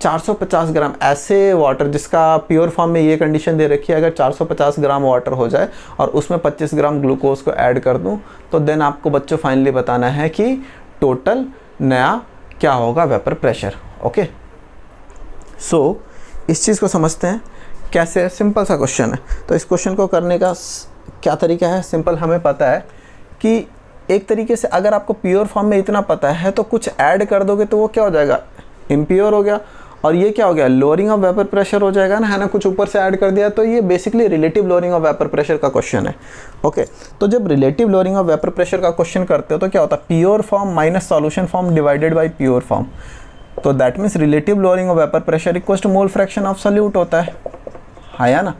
450 ग्राम ऐसे वाटर, जिसका प्योर फॉर्म में ये कंडीशन दे रखी है, अगर 450 ग्राम वाटर हो जाए और उसमें 25 ग्राम ग्लूकोज को ऐड कर दूं, तो देन आपको बच्चों फाइनली बताना है कि टोटल नया क्या होगा वेपर प्रेशर। ओके, सो इस चीज़ को समझते हैं कैसे? सिंपल सा क्वेश्चन है। तो इस क्वेश्चन को करने का क्या तरीका है? सिंपल, हमें पता है कि एक तरीके से अगर आपको प्योर फॉर्म में इतना पता है तो कुछ ऐड कर दोगे तो वो क्या हो जाएगा? इम्प्योर हो गया। और ये क्या हो गया? लोअरिंग ऑफ वेपर प्रेशर हो जाएगा ना, है ना, कुछ ऊपर से ऐड कर दिया। तो ये basically relative lowering of vapour pressure का क्वेश्चन है। ओके, तो जब relative lowering of vapour pressure का क्वेश्चन करते हो तो क्या होता है? Pure form minus solution form divided by pure form. तो that means relative lowering of vapour pressure equals to mole fraction of solute होता है, या ना।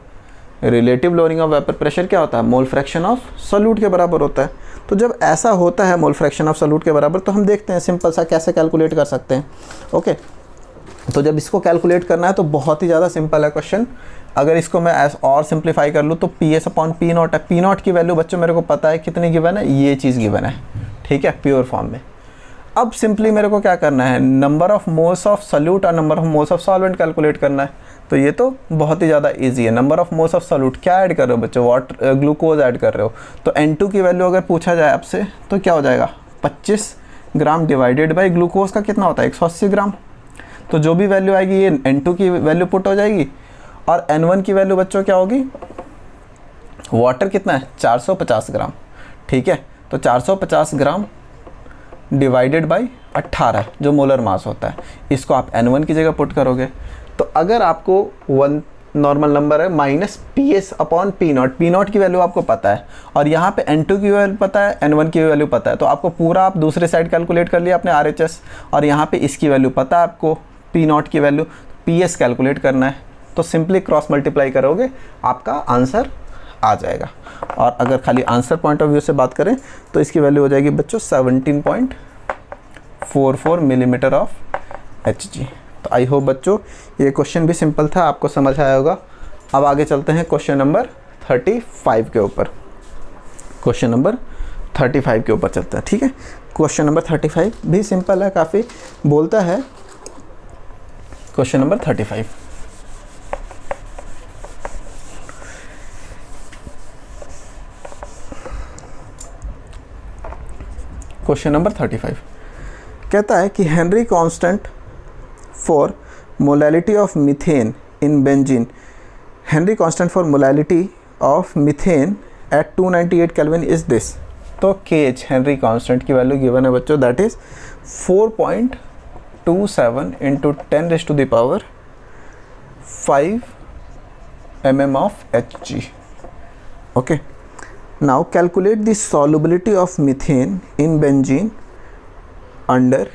Relative lowering of vapour pressure क्या होता है? मोल फ्रैक्शन ऑफ सॉल्यूट के बराबर होता है। तो जब ऐसा होता है मोल फ्रैक्शन ऑफ सॉल्यूट के बराबर, तो हम देखते हैं सिंपल सा कैसे कैलकुलेट कर सकते हैं। ओके, तो जब इसको कैलकुलेट करना है तो बहुत ही ज़्यादा सिंपल है क्वेश्चन। अगर इसको मैं और सिंप्लीफाई कर लूँ तो P S upon P not है। पी नॉट की वैल्यू बच्चों मेरे को पता है कितनी गिवन है, ये चीज़ गिवन है, ठीक है, प्योर फॉर्म में। अब सिंपली मेरे को क्या करना है? Number of moles of solute और number of moles of solvent calculate करना है। तो ये तो बहुत ही ज़्यादा इजी है। Number of moles of solute क्या ऐड कर रहे हो बच्चों? वाटर, ग्लूकोज ऐड कर रहे हो। तो N2 की वैल्यू अगर पूछा जाए आपसे तो क्या हो जाएगा? 25 ग्राम डिवाइडेड बाई ग्लूकोज का कितना होता है? 180 ग्राम। तो जो भी वैल्यू आएगी ये N2 की वैल्यू पुट हो जाएगी। और N1 की वैल्यू बच्चों क्या होगी? वाटर कितना है? 450 ग्राम, ठीक है। तो 450 ग्राम डिवाइडेड बाई 18 जो मोलर मास होता है, इसको आप N1 की जगह पुट करोगे। तो अगर आपको वन नॉर्मल नंबर है minus P S upon P not, P not की वैल्यू आपको पता है और यहाँ पे N2 की वैल्यू पता है, N1 की वैल्यू पता है, तो आपको पूरा आप दूसरे साइड कैलकुलेट कर लिया आपने RHS, और यहाँ पे इसकी वैल्यू पता है आपको, पी नॉट की वैल्यू, पी एस कैलकुलेट करना है। तो सिंपली क्रॉस मल्टीप्लाई करोगे, आपका आंसर आ जाएगा। और अगर खाली आंसर पॉइंट ऑफ व्यू से बात करें तो इसकी वैल्यू हो जाएगी बच्चों 17.44 मिलीमीटर ऑफ Hg। तो आई होप बच्चों ये क्वेश्चन भी सिंपल था, आपको समझ आया होगा। अब आगे चलते हैं क्वेश्चन नंबर 35 के ऊपर। क्वेश्चन नंबर 35 के ऊपर चलता है, ठीक है। क्वेश्चन नंबर 35 भी सिंपल है, काफ़ी बोलता है। क्वेश्चन नंबर 35, क्वेश्चन नंबर 35 कहता है कि Henry constant for molality of methane in benzene, Henry constant for molality of methane at 298 kelvin is this. तो केएच हेनरी कांस्टेंट की वैल्यू गिवन है बच्चों, that is 4.27 into 10⁵ mm of Hg। Okay, now calculate the solubility of methane in benzene under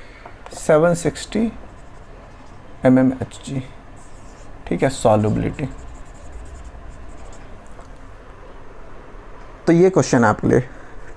760 mm Hg, ठीक है, solubility। तो ये question है आपके लिए,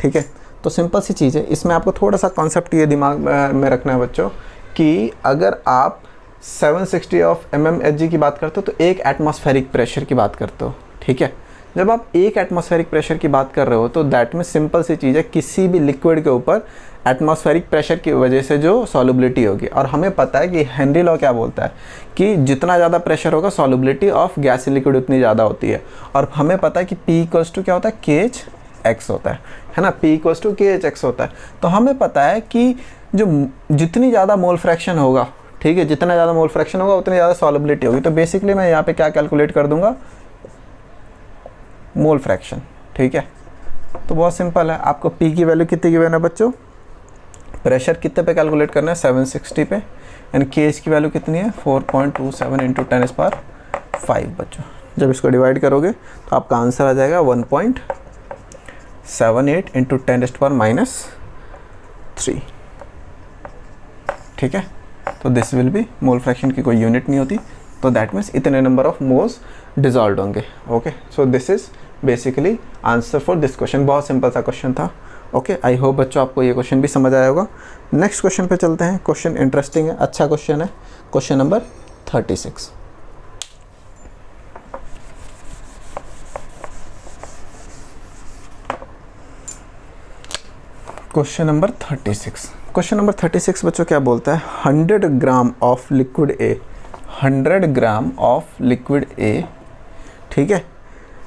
ठीक है। तो सिंपल सी चीज़ है, इसमें आपको थोड़ा सा कॉन्सेप्ट ये दिमाग में रखना है बच्चों कि अगर आप 760 ऑफ mmHg की बात करते हो तो एक एटमॉस्फेरिक प्रेशर की बात करते हो, ठीक है। जब आप एक एटमॉस्फेरिक प्रेशर की बात कर रहे हो तो दैट में सिंपल सी चीज़ है, किसी भी लिक्विड के ऊपर एटमॉस्फेरिक प्रेशर की वजह से जो सॉल्युबिलिटी होगी। और हमें पता है कि हेनरी लॉ क्या बोलता है कि जितना ज़्यादा प्रेशर होगा सॉल्युबिलिटी ऑफ गैस लिक्विड उतनी ज़्यादा होती है। और हमें पता है कि P इक्वल्स टू क्या होता है? KHX होता है ना, P इक्वल्स टू KHX होता है। तो हमें पता है कि जो जितनी ज़्यादा मोल फ्रैक्शन होगा, ठीक है, जितना ज़्यादा मोल फ्रैक्शन होगा उतनी ज़्यादा सॉल्युबिलिटी होगी। तो बेसिकली मैं यहाँ पे क्या कैलकुलेट कर दूंगा? मोल फ्रैक्शन, ठीक है। तो बहुत सिंपल है, आपको P की वैल्यू कितनी गिवन है बच्चों? प्रेशर कितने पे कैलकुलेट करना है? 760 पे। एंड KH की वैल्यू कितनी है? 4.27 इंटू 10⁵ बच्चों। जब इसको डिवाइड करोगे तो आपका आंसर आ जाएगा 1.78 इंटू 10⁻⁻3, ठीक है। तो this will be, mole fraction की कोई यूनिट नहीं होती, तो दैट मीन्स इतने नंबर ऑफ मोल्स डिजॉल्व होंगे। Okay, so this is basically answer for this question. बहुत सिंपल सा क्वेश्चन था। ओके, आई होप बच्चों आपको ये क्वेश्चन भी समझ आया होगा। नेक्स्ट क्वेश्चन पे चलते हैं। क्वेश्चन इंटरेस्टिंग है, अच्छा क्वेश्चन है। Question number 36, question number 36। Question number 36 बच्चों क्या बोलता है? 100 ग्राम of liquid A, 100 gram of liquid A, ठीक है,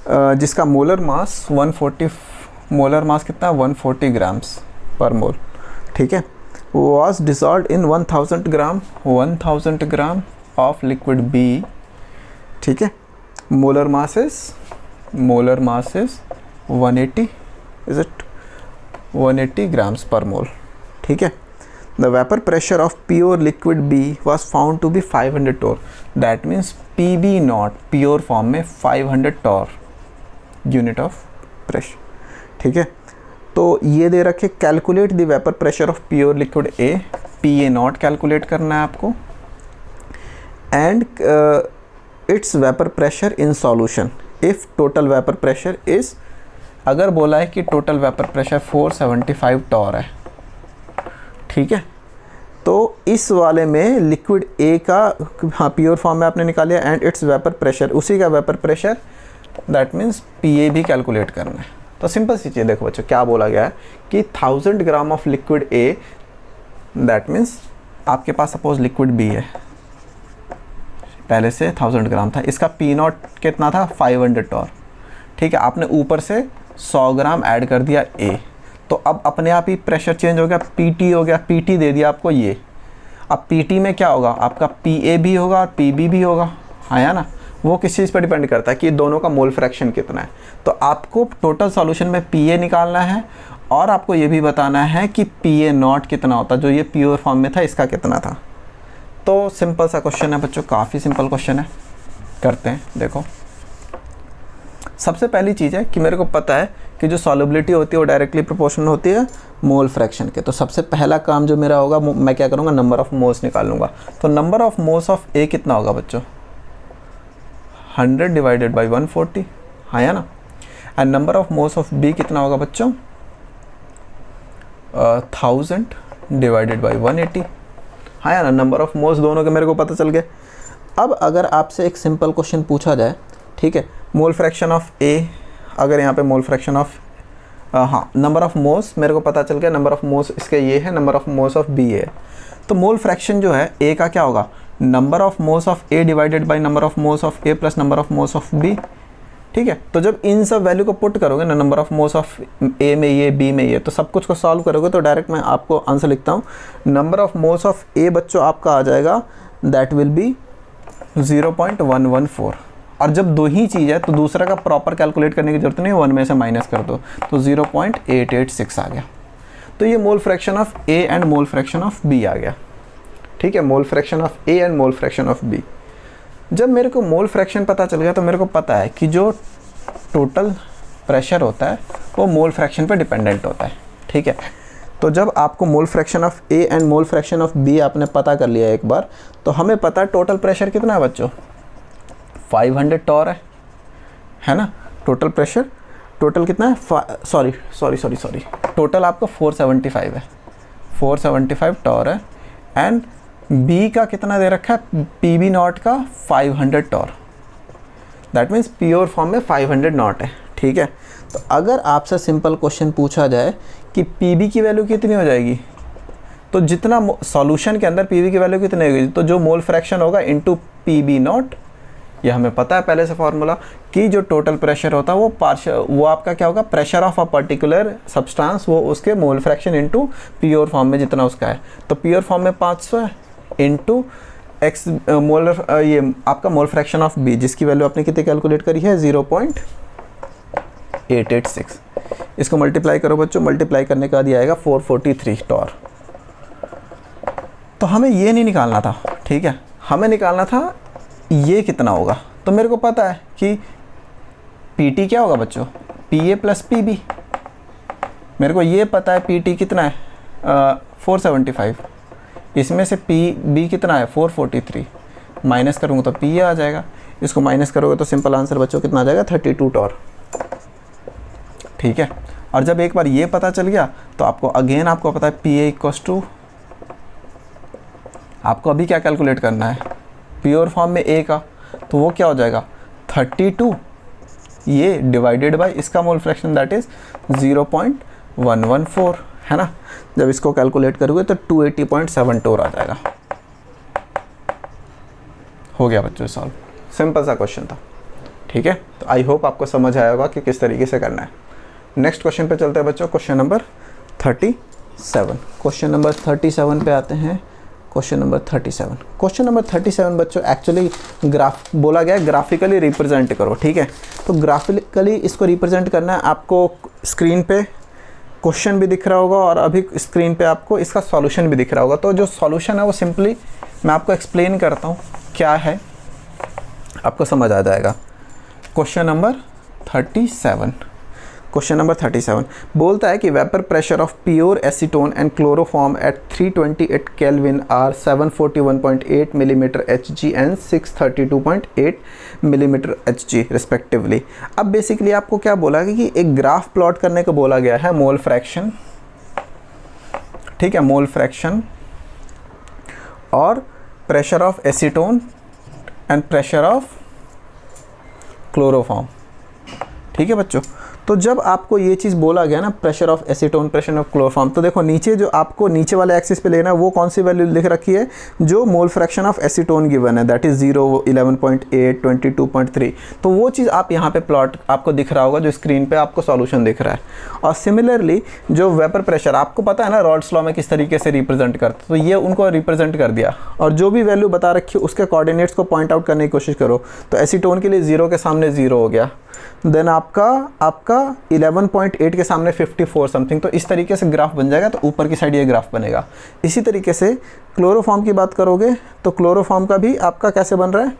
जिसका मोलर मास 140, मोलर मास कितना? 140 ग्राम्स पर मोल, ठीक है, was dissolve in 1000 gram of liquid B, ठीक है। Molar mass is 180, is it 180 grams per mole, ठीक है। The vapour pressure of pure liquid B was found to be 500 torr, that means P B naught pure form में 500 टोर unit of pressure, ठीक है। तो ये दे रखे, calculate the vapour pressure of pure liquid A, P A not calculate करना है आपको, and it's vapour pressure in solution if total vapour pressure is, अगर बोला है कि टोटल वेपर प्रेशर 475 टॉर है, ठीक है, तो इस वाले में लिक्विड ए का, हाँ प्योर फॉर्म में आपने निकाल लिया, एंड इट्स वेपर प्रेशर, उसी का vapour pressure, that means P A भी कैलकुलेट करना है। तो सिंपल सी चीज़ देखो बच्चों, क्या बोला गया है कि 1000 gram of liquid A, that means आपके पास सपोज लिक्विड बी है, पहले से 1000 ग्राम था, इसका पी नॉट कितना था 500 टॉर, ठीक है। आपने ऊपर से 100 ग्राम ऐड कर दिया ए, तो अब अपने आप ही प्रेशर चेंज हो गया, पीटी हो गया, पीटी दे दिया आपको ये। अब पीटी में क्या होगा, आपका पीए भी होगा और पीबी भी होगा, हाँ या ना। वो किस चीज़ पर डिपेंड करता है कि दोनों का मोल फ्रैक्शन कितना है। तो आपको टोटल सॉल्यूशन में पीए निकालना है और आपको ये भी बताना है कि पीए नॉट कितना होता, जो ये प्योर फॉर्म में था इसका कितना था। तो सिंपल सा क्वेश्चन है बच्चों, काफ़ी सिंपल क्वेश्चन है, करते हैं। देखो सबसे पहली चीज़ है कि मेरे को पता है कि जो सॉल्युबिलिटी होती है वो डायरेक्टली प्रोपोर्शनल होती है मोल फ्रैक्शन के। तो सबसे पहला काम जो मेरा होगा, मैं क्या करूँगा, नंबर ऑफ मोल्स निकाल लूँगा। तो नंबर ऑफ मोल्स ऑफ ए कितना होगा बच्चों, 100 डिवाइडेड बाई 140, हाँ या ना। And number of moles of B कितना होगा बच्चों, 1000 डिवाइडेड बाई 180, हाँ या ना। नंबर ऑफ मोल्स दोनों के मेरे को पता चल गए। अब अगर आपसे एक सिंपल क्वेश्चन पूछा जाए, ठीक है, मोल फ्रैक्शन ऑफ ए, अगर यहाँ पे मोल फ्रैक्शन ऑफ, हाँ नंबर ऑफ मोल्स मेरे को पता चल गया, नंबर ऑफ मोल्स इसके ये है, number of moles of B है। तो मोल फ्रैक्शन जो है ए का क्या होगा, number of moles of A divided by number of moles of A plus number of moles of B, ठीक है। तो जब इन सब वैल्यू को पुट करोगे ना, नंबर ऑफ मोल्स ऑफ ए में ये, बी में ये, तो सब कुछ को सॉल्व करोगे तो डायरेक्ट मैं आपको आंसर लिखता हूँ। नंबर ऑफ मोल्स ऑफ ए बच्चों आपका आ जाएगा, दैट विल बी 0.114। और जब दो ही चीज़ है तो दूसरा का प्रॉपर कैलकुलेट करने की जरूरत नहीं, 1 में से माइनस कर दो, तो 0.886 आ गया। तो ये mole fraction of A and mole fraction of B आ गया, ठीक है। Mole fraction of A and mole fraction of B. जब मेरे को मोल फ्रैक्शन पता चल गया तो मेरे को पता है कि जो टोटल प्रेशर होता है वो मोल फ्रैक्शन पे डिपेंडेंट होता है, ठीक है। तो जब आपको mole fraction of A and mole fraction of B आपने पता कर लिया एक बार, तो हमें पता है टोटल प्रेशर कितना है बच्चों, 500 टॉर है ना। टोटल प्रेशर, टोटल कितना है, सॉरी टोटल आपका 475 है, 475 टॉर है। एंड बी का कितना दे रखा है, पी बी नॉट का 500 torr, that means pure form में 500 नॉट है, ठीक है। तो अगर आपसे सिंपल क्वेश्चन पूछा जाए कि पी बी की वैल्यू कितनी हो जाएगी, तो जितना सॉल्यूशन के अंदर पी बी की वैल्यू कितनी होगी, तो जो मोल फ्रैक्शन होगा इनटू पी बी नॉट, ये हमें पता है पहले से फॉर्मूला कि जो टोटल प्रेशर होता है वो आपका क्या होगा, pressure of a particular substance, वो उसके mole fraction into pure form में जितना उसका है। तो प्योर फॉर्म में 500 है इनटू एक्स मोलर, ये आपका मोल फ्रैक्शन ऑफ बी, जिसकी वैल्यू आपने कितनी कैलकुलेट करी है, 0.886। इसको मल्टीप्लाई करो बच्चों, मल्टीप्लाई करने का दिया आएगा 443 टॉर। तो हमें ये नहीं निकालना था, ठीक है, हमें निकालना था ये कितना होगा। तो मेरे को पता है कि पीटी क्या होगा बच्चों, P A plus P B. मेरे को ये पता है पीटी कितना है, 475, इसमें से पी बी कितना है 443, माइनस करूँगा तो पी ए आ जाएगा, इसको माइनस करोगे तो सिंपल आंसर बच्चों कितना आ जाएगा, 32 टॉर, ठीक है। और जब एक बार ये पता चल गया तो आपको अगेन आपको पता है पी ए इक्वस टू, आपको अभी क्या कैलकुलेट करना है, प्योर फॉर्म में ए का, तो वो क्या हो जाएगा 32, ये डिवाइडेड बाय इसका मोल फ्रैक्शन दैट इज 0.114, है ना। जब इसको कैलकुलेट करोगे तो 280.7 टोर आ जाएगा। हो गया बच्चों सॉल्व, सिंपल सा क्वेश्चन था, ठीक है। तो आई होप आपको समझ आया होगा कि किस तरीके से करना है। नेक्स्ट क्वेश्चन पे चलते हैं बच्चों, क्वेश्चन नंबर 37। क्वेश्चन नंबर 37 पे आते हैं। Question number 37। क्वेश्चन नंबर 37 बच्चों एक्चुअली ग्राफ बोला गया है ग्राफिकली रिप्रेजेंट करो, ठीक है। तो ग्राफिकली इसको रिप्रेजेंट करना है, आपको स्क्रीन पे क्वेश्चन भी दिख रहा होगा और अभी स्क्रीन पे आपको इसका सॉल्यूशन भी दिख रहा होगा। तो जो सॉल्यूशन है वो सिंपली मैं आपको एक्सप्लेन करता हूँ क्या है, आपको समझ आ जाएगा। क्वेश्चन नंबर 37, क्वेश्चन नंबर 37 बोलता है कि vapour pressure of pure acetone and chloroform at 328 kelvin are 741.8 millimetre Hg and 632.8 millimetre Hg respectively. अब बेसिकली आपको क्या बोला कि एक ग्राफ प्लॉट करने को बोला गया है, मोल फ्रैक्शन, ठीक है, मोल फ्रैक्शन और pressure of acetone and pressure of chloroform, ठीक है बच्चों। तो जब आपको ये चीज़ बोला गया ना, pressure of acetone, pressure of chloroform, तो देखो नीचे जो आपको नीचे वाले एक्सिस पे लेना है वो कौन सी वैल्यू लिख रखी है, जो मोल फ्रैक्शन ऑफ एसीटोन गिवन है, दैट इज़ 0, 11.8, 22.3। तो वो चीज़ आप यहाँ पे प्लॉट आपको दिख रहा होगा, जो स्क्रीन पे आपको सॉल्यूशन दिख रहा है। और सिमिलरली जो वेपर प्रेशर आपको पता है ना रॉल्स लॉ में किस तरीके से रिप्रेजेंट करते, तो ये उनको रिप्रेजेंट कर दिया और जो भी वैल्यू बता रखी है उसके कोऑर्डिनेट्स को पॉइंट आउट करने की कोशिश करो। तो एसीटोन के लिए 0 के सामने 0 हो गया, देन आपका 11.8 के सामने 54 समथिंग। तो इस तरीके से ग्राफ बन जाएगा, तो ऊपर की साइड ये ग्राफ बनेगा। इसी तरीके से क्लोरोफॉर्म की बात करोगे तो क्लोरोफॉर्म का भी आपका कैसे बन रहा है,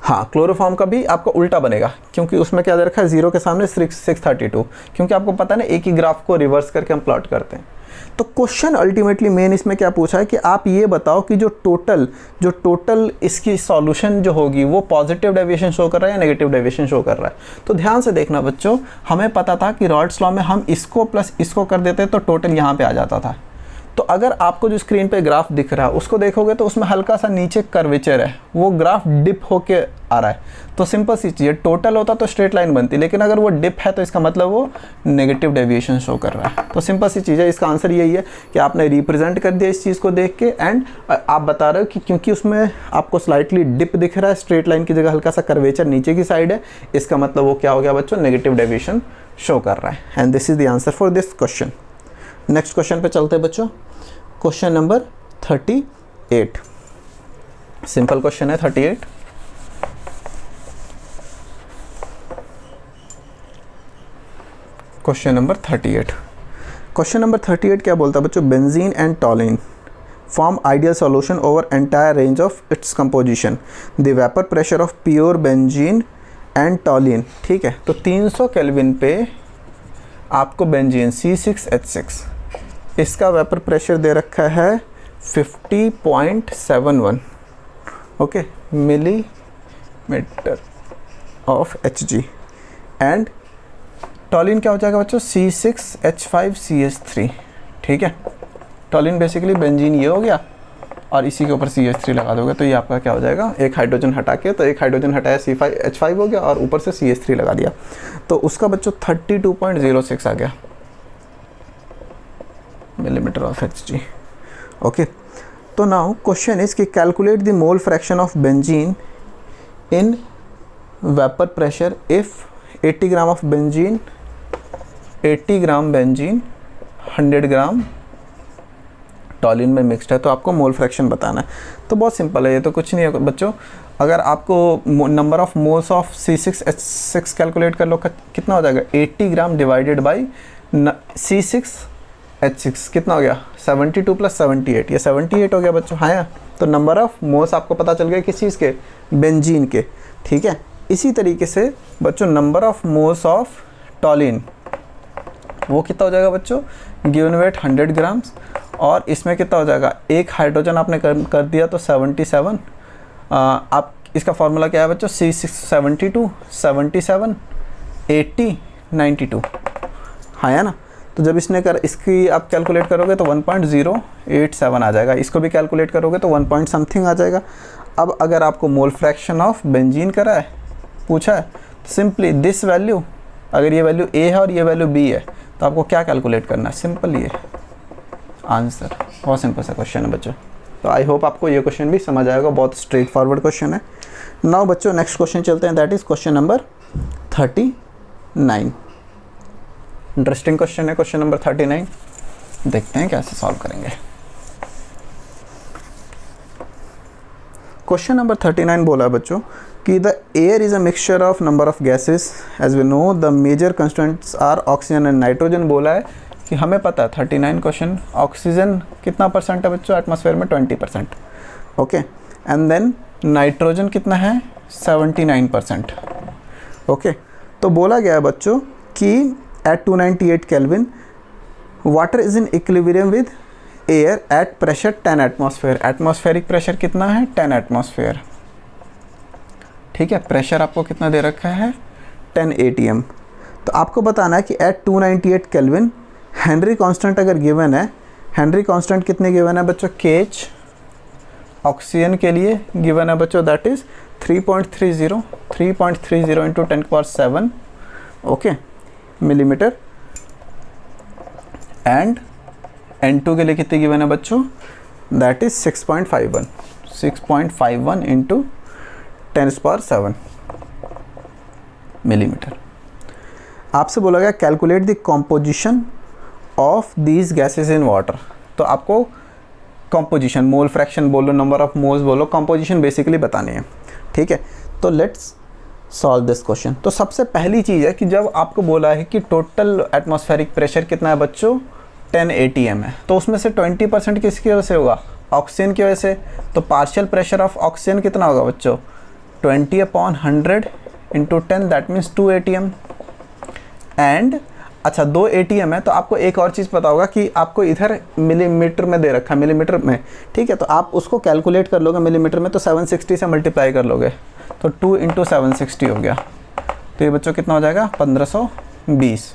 हाँ क्लोरोफॉर्म का भी आपका उल्टा बनेगा, क्योंकि उसमें क्या दे रखा है 0 के सामने 632, क्योंकि आपको पता है ना एक ही ग्राफ को रिवर्स करके हम प्लॉट करते हैं। तो क्वेश्चन अल्टीमेटली मेन इसमें क्या पूछा है कि आप ये बताओ कि जो टोटल इसकी सॉल्यूशन जो होगी वो पॉजिटिव डेविएशन शो कर रहा है या नेगेटिव डेविएशन शो कर रहा है। तो ध्यान से देखना बच्चों, हमें पता था कि रॉल्स लॉ में हम इसको प्लस इसको कर देते तो टोटल यहाँ पे आ जाता था। तो अगर आपको जो स्क्रीन पे ग्राफ दिख रहा है उसको देखोगे तो उसमें हल्का सा नीचे कर्वेचर है, वो ग्राफ डिप होके आ रहा है। तो सिंपल सी चीज़ है, टोटल होता तो स्ट्रेट लाइन बनती, लेकिन अगर वो डिप है तो इसका मतलब वो नेगेटिव डेविएशन शो कर रहा है। तो सिंपल सी चीज़ है, इसका आंसर यही है कि आपने रिप्रेजेंट कर दिया इस चीज़ को देख के, एंड आप बता रहे हो कि क्योंकि उसमें आपको स्लाइटली डिप दिख रहा है, स्ट्रेट लाइन की जगह हल्का सा कर्वेचर नीचे की साइड है, इसका मतलब वो क्या हो गया बच्चों, नेगेटिव डेविएशन शो कर रहा है। And this is the answer for this question. Next question पे चलते हैं बच्चों, क्वेश्चन नंबर 38, सिंपल क्वेश्चन है 38। क्वेश्चन नंबर 38, क्वेश्चन नंबर 38 क्या बोलता है बच्चों, benzene and टॉलिन form ideal solution over entire range of its composition, the vapour pressure of pure benzene and टॉलिन, ठीक है। तो 300 केल्विन पे आपको बेंजीन C6H6, इसका वेपर प्रेशर दे रखा है 50.71, okay, millimetre of Hg, and टॉलिन क्या हो जाएगा बच्चों, C6H5CH3, ठीक है। टॉलिन बेसिकली बेंजीन ये हो गया और इसी के ऊपर CH3 लगा दोगे तो ये आपका क्या हो जाएगा, एक हाइड्रोजन हटा के, तो एक हाइड्रोजन हटाया C5H5 हो गया और ऊपर से CH3 लगा दिया, तो उसका बच्चों 32.06 आ गया मिलीमीटर ऑफ Hg, ओके। तो नाउ क्वेश्चन इज कि calculate the mole fraction of benzene in vapour pressure if 80 gram of benzene, 80 gram benzene 100 ग्राम टॉलिन में मिक्सड है, तो आपको मोल फ्रैक्शन बताना है। तो बहुत सिंपल है, ये तो कुछ नहीं है बच्चों। अगर आपको number of moles of C6H6 calculate कर लो, कितना हो जाएगा, 80 ग्राम डिवाइडेड बाई C6H6 कितना हो गया, 72 + 78, ये 78 हो गया बच्चों, हाँ। तो नंबर ऑफ मोल्स आपको पता चल गया किस चीज़ के, बेंजीन के, ठीक है। इसी तरीके से बच्चों नंबर ऑफ मोल्स ऑफ टॉलिन वो कितना हो जाएगा बच्चों, गिवन वेट 100 ग्राम्स, और इसमें कितना हो जाएगा, एक हाइड्रोजन आपने कर दिया तो 77, आप इसका फॉर्मूला क्या है बच्चों, C672 77 80 92, हाँ है ना। तो जब इसकी आप कैलकुलेट करोगे तो 1.087 आ जाएगा, इसको भी कैलकुलेट करोगे तो 1 पॉइंट समथिंग आ जाएगा। अब अगर आपको मोल फ्रैक्शन ऑफ बेंजीन करा है, पूछा है, तो सिंपली दिस वैल्यू, अगर ये वैल्यू A है और ये वैल्यू B है, तो आपको क्या कैलकुलेट करना है, सिंपल ये आंसर। बहुत सिंपल सा क्वेश्चन है बच्चों। तो आई होप आपको ये क्वेश्चन भी समझ आएगा, बहुत स्ट्रेट फॉरवर्ड क्वेश्चन है। नाउ बच्चों नेक्स्ट क्वेश्चन चलते हैं, that is question number 39। Interesting question है क्वेश्चन नंबर 39, देखते हैं कैसे सॉल्व करेंगे। क्वेश्चन नंबर 39 बोला है बच्चों कि the air is a mixture of number of gases as we know the major constituents are oxygen and nitrogen. बोला है कि हमें पता है 39 क्वेश्चन, ऑक्सीजन कितना परसेंट है बच्चों एटमॉस्फेयर में, 20%, ओके, एंड देन नाइट्रोजन कितना है, 79%, ओके। तो बोला गया है बच्चों कि at 298 kelvin water is in equilibrium with air at pressure 10 atmosphere. Atmospheric pressure कितना है, 10 एटमॉस्फेयर, ठीक है। प्रेशर आपको कितना दे रखा है, 10 atm। तो आपको बताना है कि एट 298 केल्विन हेनरी कांस्टेंट अगर गिवन है, हेनरी कांस्टेंट कितने गिवन है बच्चों, केज ऑक्सीजन के लिए गिवन है बच्चों, that is 3.30 into 10⁻7, okay, millimetre. And N2 के लिए कितने गिवन है बच्चों, दैट इज 6.51 इंटू 10⁻7 मिलीमीटर। आपसे बोला गया calculate the composition of these gases in water. तो आपको कॉम्पोजिशन, मोल फ्रैक्शन बोलो, नंबर ऑफ मोल्स बोलो, कॉम्पोजिशन बेसिकली बतानी है, ठीक है। तो लेट्स सॉल्व दिस क्वेश्चन। तो सबसे पहली चीज़ है कि जब आपको बोला है कि टोटल एटमॉस्फेरिक प्रेशर कितना है बच्चों, 10 atm है, तो उसमें से 20% किसकी वजह से होगा, ऑक्सीजन की वजह से। तो पार्शियल प्रेशर ऑफ ऑक्सीजन कितना होगा बच्चों, 20/100 into 10, that means 2 atm। And अच्छा 2 atm है, तो आपको एक और चीज़ पता होगा कि आपको इधर मिलीमीटर में दे रखा है, मिलीमीटर में, ठीक है। तो आप उसको कैलकुलेट कर लोगे मिलीमीटर में, तो 760 से मल्टीप्लाई कर लोगे, तो 2 इंटू 760 हो गया। तो ये बच्चों कितना हो जाएगा, 1520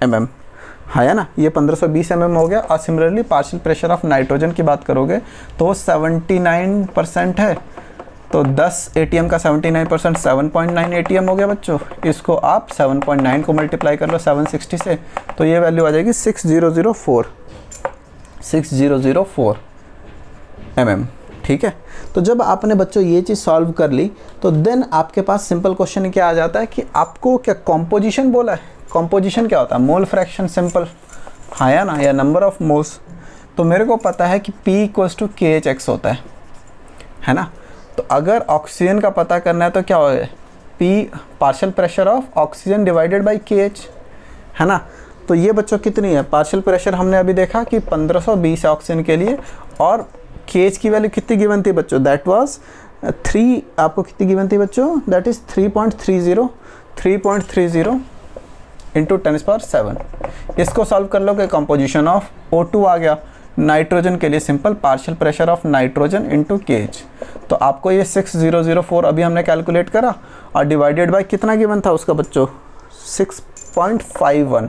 mm, है ना, ये 1520 mm हो गया। और similarly partial pressure of nitrogen की बात करोगे तो 79% है, तो 10 atm का 79% 7.9 atm हो गया बच्चों। इसको आप 7.9 को मल्टीप्लाई कर लो 760 से, तो ये वैल्यू आ जाएगी 6004 mm, ठीक है। तो जब आपने बच्चों ये चीज़ सॉल्व कर ली, तो देन आपके पास सिंपल क्वेश्चन क्या आ जाता है कि आपको क्या कॉम्पोजिशन बोला है। कॉम्पोजिशन क्या होता है, मोल फ्रैक्शन सिंपल, हाँ या ना, या नंबर ऑफ मोल्स। तो मेरे को पता है कि P = KHX होता है ना। तो अगर ऑक्सीजन का पता करना है तो क्या होगा, P partial pressure of oxygen divided by KH, है ना। तो ये बच्चों कितनी है, पार्शियल प्रेशर हमने अभी देखा कि 1520 है ऑक्सीजन के लिए, और KH की वैल्यू कितनी गिवन थी बच्चों, दैट वाज 3, आपको कितनी गिवन थी बच्चों, दैट इज़ 3.30 इंटू 10⁻7। इसको सॉल्व कर लो कि कंपोजिशन ऑफ O2 आ गया। नाइट्रोजन के लिए simple partial pressure of nitrogen into KH। तो आपको ये 6004 अभी हमने कैलकुलेट करा, और डिवाइडेड बाय कितना गिवन था उसका बच्चों, 6.51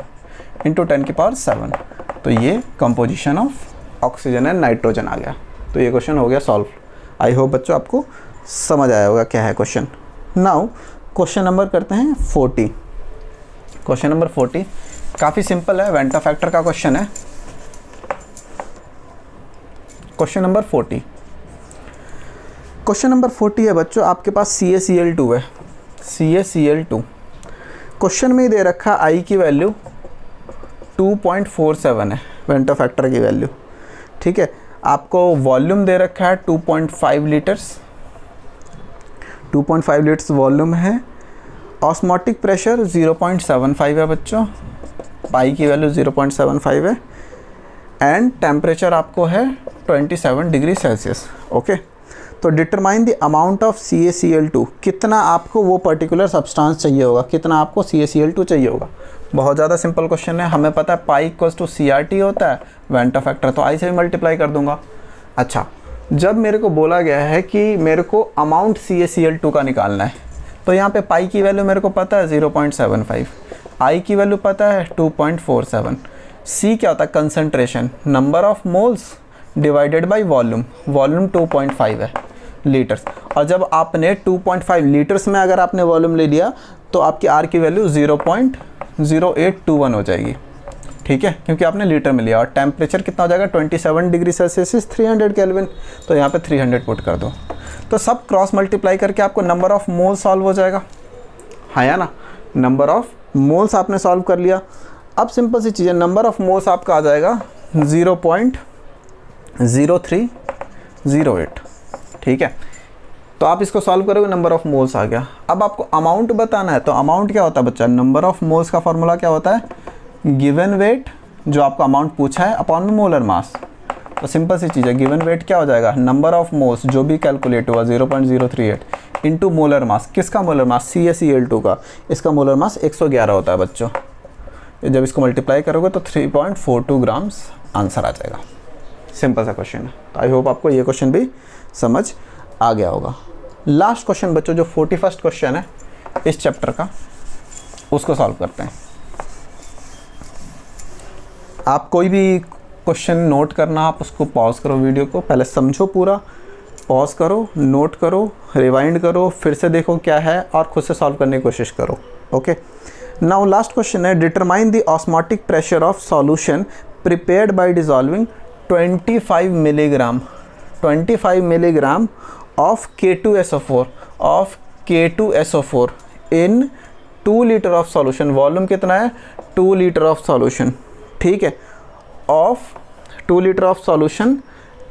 इंटू 10⁻7। तो ये composition of oxygen and nitrogen आ गया। तो ये क्वेश्चन हो गया सॉल्व। आई होप बच्चों आपको समझ आया होगा क्या है क्वेश्चन। नाउ क्वेश्चन नंबर करते हैं 40। क्वेश्चन नंबर 40 काफ़ी सिंपल है, वेंटा फैक्टर का क्वेश्चन है। क्वेश्चन नंबर 40, क्वेश्चन नंबर 40 है बच्चों, आपके पास CaCl2 है, CaCl2। क्वेश्चन में ही दे रखा I की वैल्यू 2.47 है, वेंटा फैक्टर की वैल्यू, ठीक है। आपको वॉल्यूम दे रखा है 2.5 लीटर्स, 2.5 लीटर्स वॉल्यूम है। ऑस्मोटिक प्रेशर 0.75 है बच्चों, पाई की वैल्यू 0.75 है। एंड टेम्परेचर आपको है 27 डिग्री सेल्सियस, ओके। तो determine the amount of CaCl2, कितना आपको वो पर्टिकुलर सब्सटेंस चाहिए होगा, कितना आपको CaCl2 चाहिए होगा। बहुत ज़्यादा सिंपल क्वेश्चन है, हमें पता है पाई = CRT होता है, वेंटा फैक्टर तो I से भी मल्टीप्लाई कर दूंगा। अच्छा, जब मेरे को बोला गया है कि मेरे को अमाउंट CaCl2 का निकालना है, तो यहाँ पे पाई की वैल्यू मेरे को पता है 0.75, I की वैल्यू पता है 2.47, C क्या होता है, concentration, number of moles divided by volume, volume 2.5 है लीटर्स। और जब आपने 2.5 लीटर्स में अगर आपने वॉल्यूम ले लिया तो आपकी R की वैल्यू 0.0821 हो जाएगी, ठीक है, क्योंकि आपने लीटर में लिया। और टेम्परेचर कितना हो जाएगा, 27 डिग्री सेल्सियस 300 केल्विन, तो यहाँ पे 300 पुट कर दो। तो सब क्रॉस मल्टीप्लाई करके आपको नंबर ऑफ मोल सॉल्व हो जाएगा, हाँ या ना। नंबर ऑफ मोल्स आपने सॉल्व कर लिया। अब सिंपल सी चीज़ है, नंबर ऑफ मोल्स आपका आ जाएगा 0.0308, ठीक है। तो आप इसको सॉल्व करोगे, नंबर ऑफ मोल्स आ गया। अब आपको अमाउंट बताना है, तो अमाउंट क्या होता है बच्चा, नंबर ऑफ मोल्स का फॉर्मूला क्या होता है, गिवन वेट जो आपको अमाउंट पूछा है अपॉन में मोलर मास। तो सिंपल सी चीज़ है, गिवन वेट क्या हो जाएगा, नंबर ऑफ मोल्स जो भी कैलकुलेट हुआ 0.038 इंटू मोलर मास। किसका मोलर मास, CaCl2 का। इसका मोलर मास 111 होता है बच्चों। जब इसको मल्टीप्लाई करोगे तो 3.42 ग्राम्स आंसर आ जाएगा। सिंपल सा क्वेश्चन है। तो आई होप आपको ये क्वेश्चन भी समझ आ गया होगा। लास्ट क्वेश्चन बच्चों, जो 41st क्वेश्चन है इस चैप्टर का, उसको सॉल्व करते हैं। आप कोई भी क्वेश्चन नोट करना, आप उसको पॉज करो, वीडियो को पहले समझो पूरा, पॉज करो, नोट करो, रिवाइंड करो, फिर से देखो क्या है और खुद से सॉल्व करने की कोशिश करो। ओके, नाउ लास्ट क्वेश्चन है, determine the osmotic pressure of solution prepared by dissolving 25 milligram of K2SO4 in 2 litre of solution. Volume कितना है, 2 लीटर ऑफ सॉल्यूशन, ठीक है, of 2 litre of solution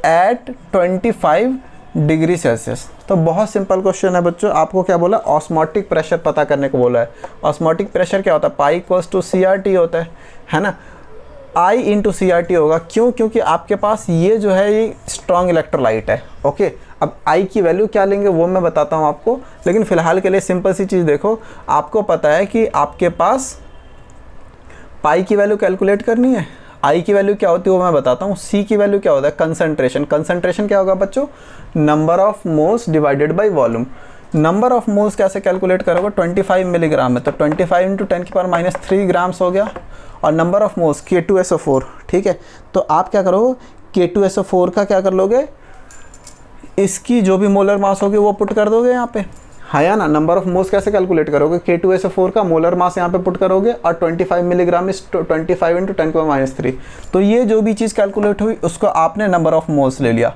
at 25 degree Celsius. तो बहुत simple question है बच्चों। आपको क्या बोला, ऑस्मोटिक प्रेशर पता करने को बोला है। ऑस्मोटिक प्रेशर क्या होता है, पाई इक्वल्स टू CRT होता है ना। I इंटू CRT होगा, क्यों, क्योंकि आपके पास ये जो है ये स्ट्रॉन्ग इलेक्ट्रोलाइट है। ओके, अब I की वैल्यू क्या लेंगे वो मैं बताता हूँ आपको, लेकिन फ़िलहाल के लिए सिंपल सी चीज़ देखो। आपको पता है कि आपके पास पाई की वैल्यू कैलकुलेट करनी है, I की वैल्यू क्या होती है वो मैं बताता हूँ। C की वैल्यू क्या होता है, कंसंट्रेशन। कंसंट्रेशन क्या होगा बच्चों, number of moles divided by volume. Number of moles कैसे कैलकुलेट करोगे, 25 मिलीग्राम है तो 25 इंटू 10⁻³ ग्राम्स हो गया। और नंबर ऑफ मोल्स K2SO4, ठीक है। तो आप क्या करोगे, K2SO4 का क्या कर लोगे, इसकी जो भी मोलर मास होगी वो पुट कर दोगे यहाँ पे, है या ना। नंबर ऑफ मोल्स कैसे कैलकुलेट करोगे, K2SO4 का मोलर मास यहाँ पे पुट करोगे और 25 मिलीग्राम इस 25 इंटू 10⁻³। तो ये जो भी चीज़ कैलकुलेट हुई उसको आपने नंबर ऑफ मोल्स ले लिया,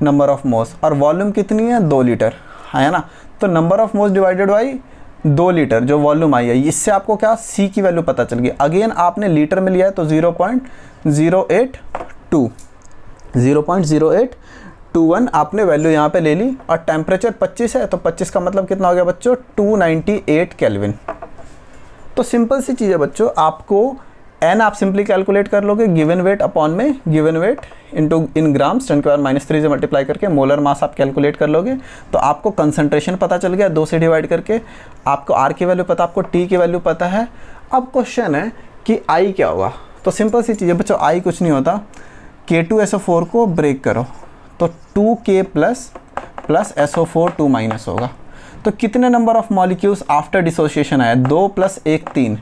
नंबर ऑफ मोल्स। और वॉल्यूम कितनी है, 2 लीटर, है ना। तो number of moles divided by 2 litre जो वॉल्यूम आई है, इससे आपको क्या C की वैल्यू पता चल गई। अगेन आपने लीटर में लिया है तो 0.0821 आपने वैल्यू यहाँ पे ले ली। और टेम्परेचर 25 है तो 25 का मतलब कितना हो गया बच्चों, 298 केल्विन। तो सिंपल सी चीज़ है बच्चों, आपको N आप सिंपली कैलकुलेट कर लोगे, गिवन वेट अपॉन में given weight into in grams 10⁻³ से मल्टीप्लाई करके मोलर मास आप कैलकुलेट कर लोगे। तो आपको कंसंट्रेशन पता चल गया 2 से डिवाइड करके, आपको R की वैल्यू पता, आपको T की वैल्यू पता है। अब क्वेश्चन है कि I क्या होगा। तो सिंपल सी चीज़ है बच्चों, I कुछ नहीं होता, K2SO4 को ब्रेक करो तो 2K प्लस SO4 2- होगा। तो कितने number of molecules after dissociation आया, 2 + 1 3।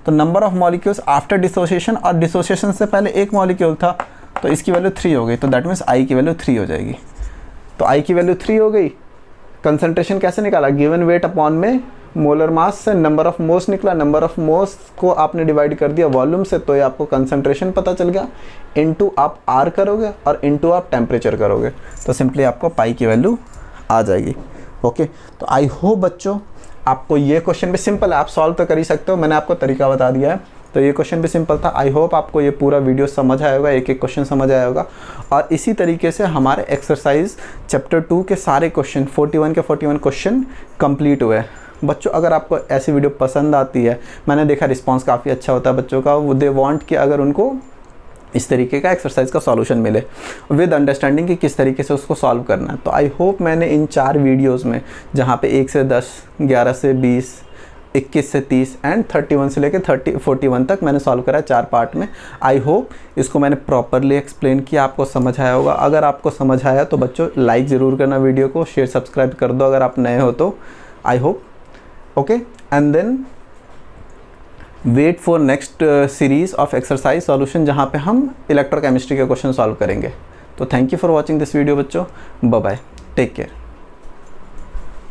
तो number of molecules after dissociation, और डिसोसिएशन से पहले एक मॉलिक्यूल था तो इसकी वैल्यू 3 हो गई। तो दैट मीन्स I की वैल्यू 3 हो जाएगी। तो I की वैल्यू 3 हो गई। कंसंट्रेशन कैसे निकाला, गिवन वेट अपॉन में मोलर मास से नंबर ऑफ मोल्स निकला, नंबर ऑफ मोल्स को आपने डिवाइड कर दिया वॉल्यूम से, तो ये आपको कंसंट्रेशन पता चल गया। इनटू आप R करोगे और इनटू आप टेम्परेचर करोगे तो सिंपली आपको पाई की वैल्यू आ जाएगी। ओके, तो आई होप बच्चों आपको ये क्वेश्चन भी सिंपल है, आप सॉल्व तो कर ही सकते हो, मैंने आपको तरीका बता दिया है। तो ये क्वेश्चन भी सिंपल था। आई होप आपको ये पूरा वीडियो समझ आया होगा, एक एक क्वेश्चन समझ आया होगा। और इसी तरीके से हमारे एक्सरसाइज चैप्टर 2 के सारे क्वेश्चन 41 के 41 क्वेश्चन कंप्लीट हुए। बच्चों अगर आपको ऐसी वीडियो पसंद आती है, मैंने देखा रिस्पांस काफ़ी अच्छा होता है बच्चों का, वो दे वांट कि अगर उनको इस तरीके का एक्सरसाइज का सॉल्यूशन मिले विद अंडरस्टैंडिंग कि किस तरीके से उसको सॉल्व करना है। तो आई होप मैंने इन 4 वीडियोस में, जहाँ पे 1 से 10, 11 से 20, 21 से 30 एंड 31 से लेकर 41 तक मैंने सॉल्व करा 4 पार्ट में। आई होप इसको मैंने प्रॉपरली एक्सप्लेन किया, आपको समझ आया होगा। अगर आपको समझ आया तो बच्चों लाइक ज़रूर करना वीडियो को, शेयर सब्सक्राइब कर दो अगर आप नए हो तो। I hope okay, and then wait for next series of exercise solution, जहाँ पे हम इलेक्ट्रोकेमिस्ट्री के क्वेश्चन सॉल्व करेंगे। तो thank you for watching this video बच्चों, बाय बाय, टेक केयर।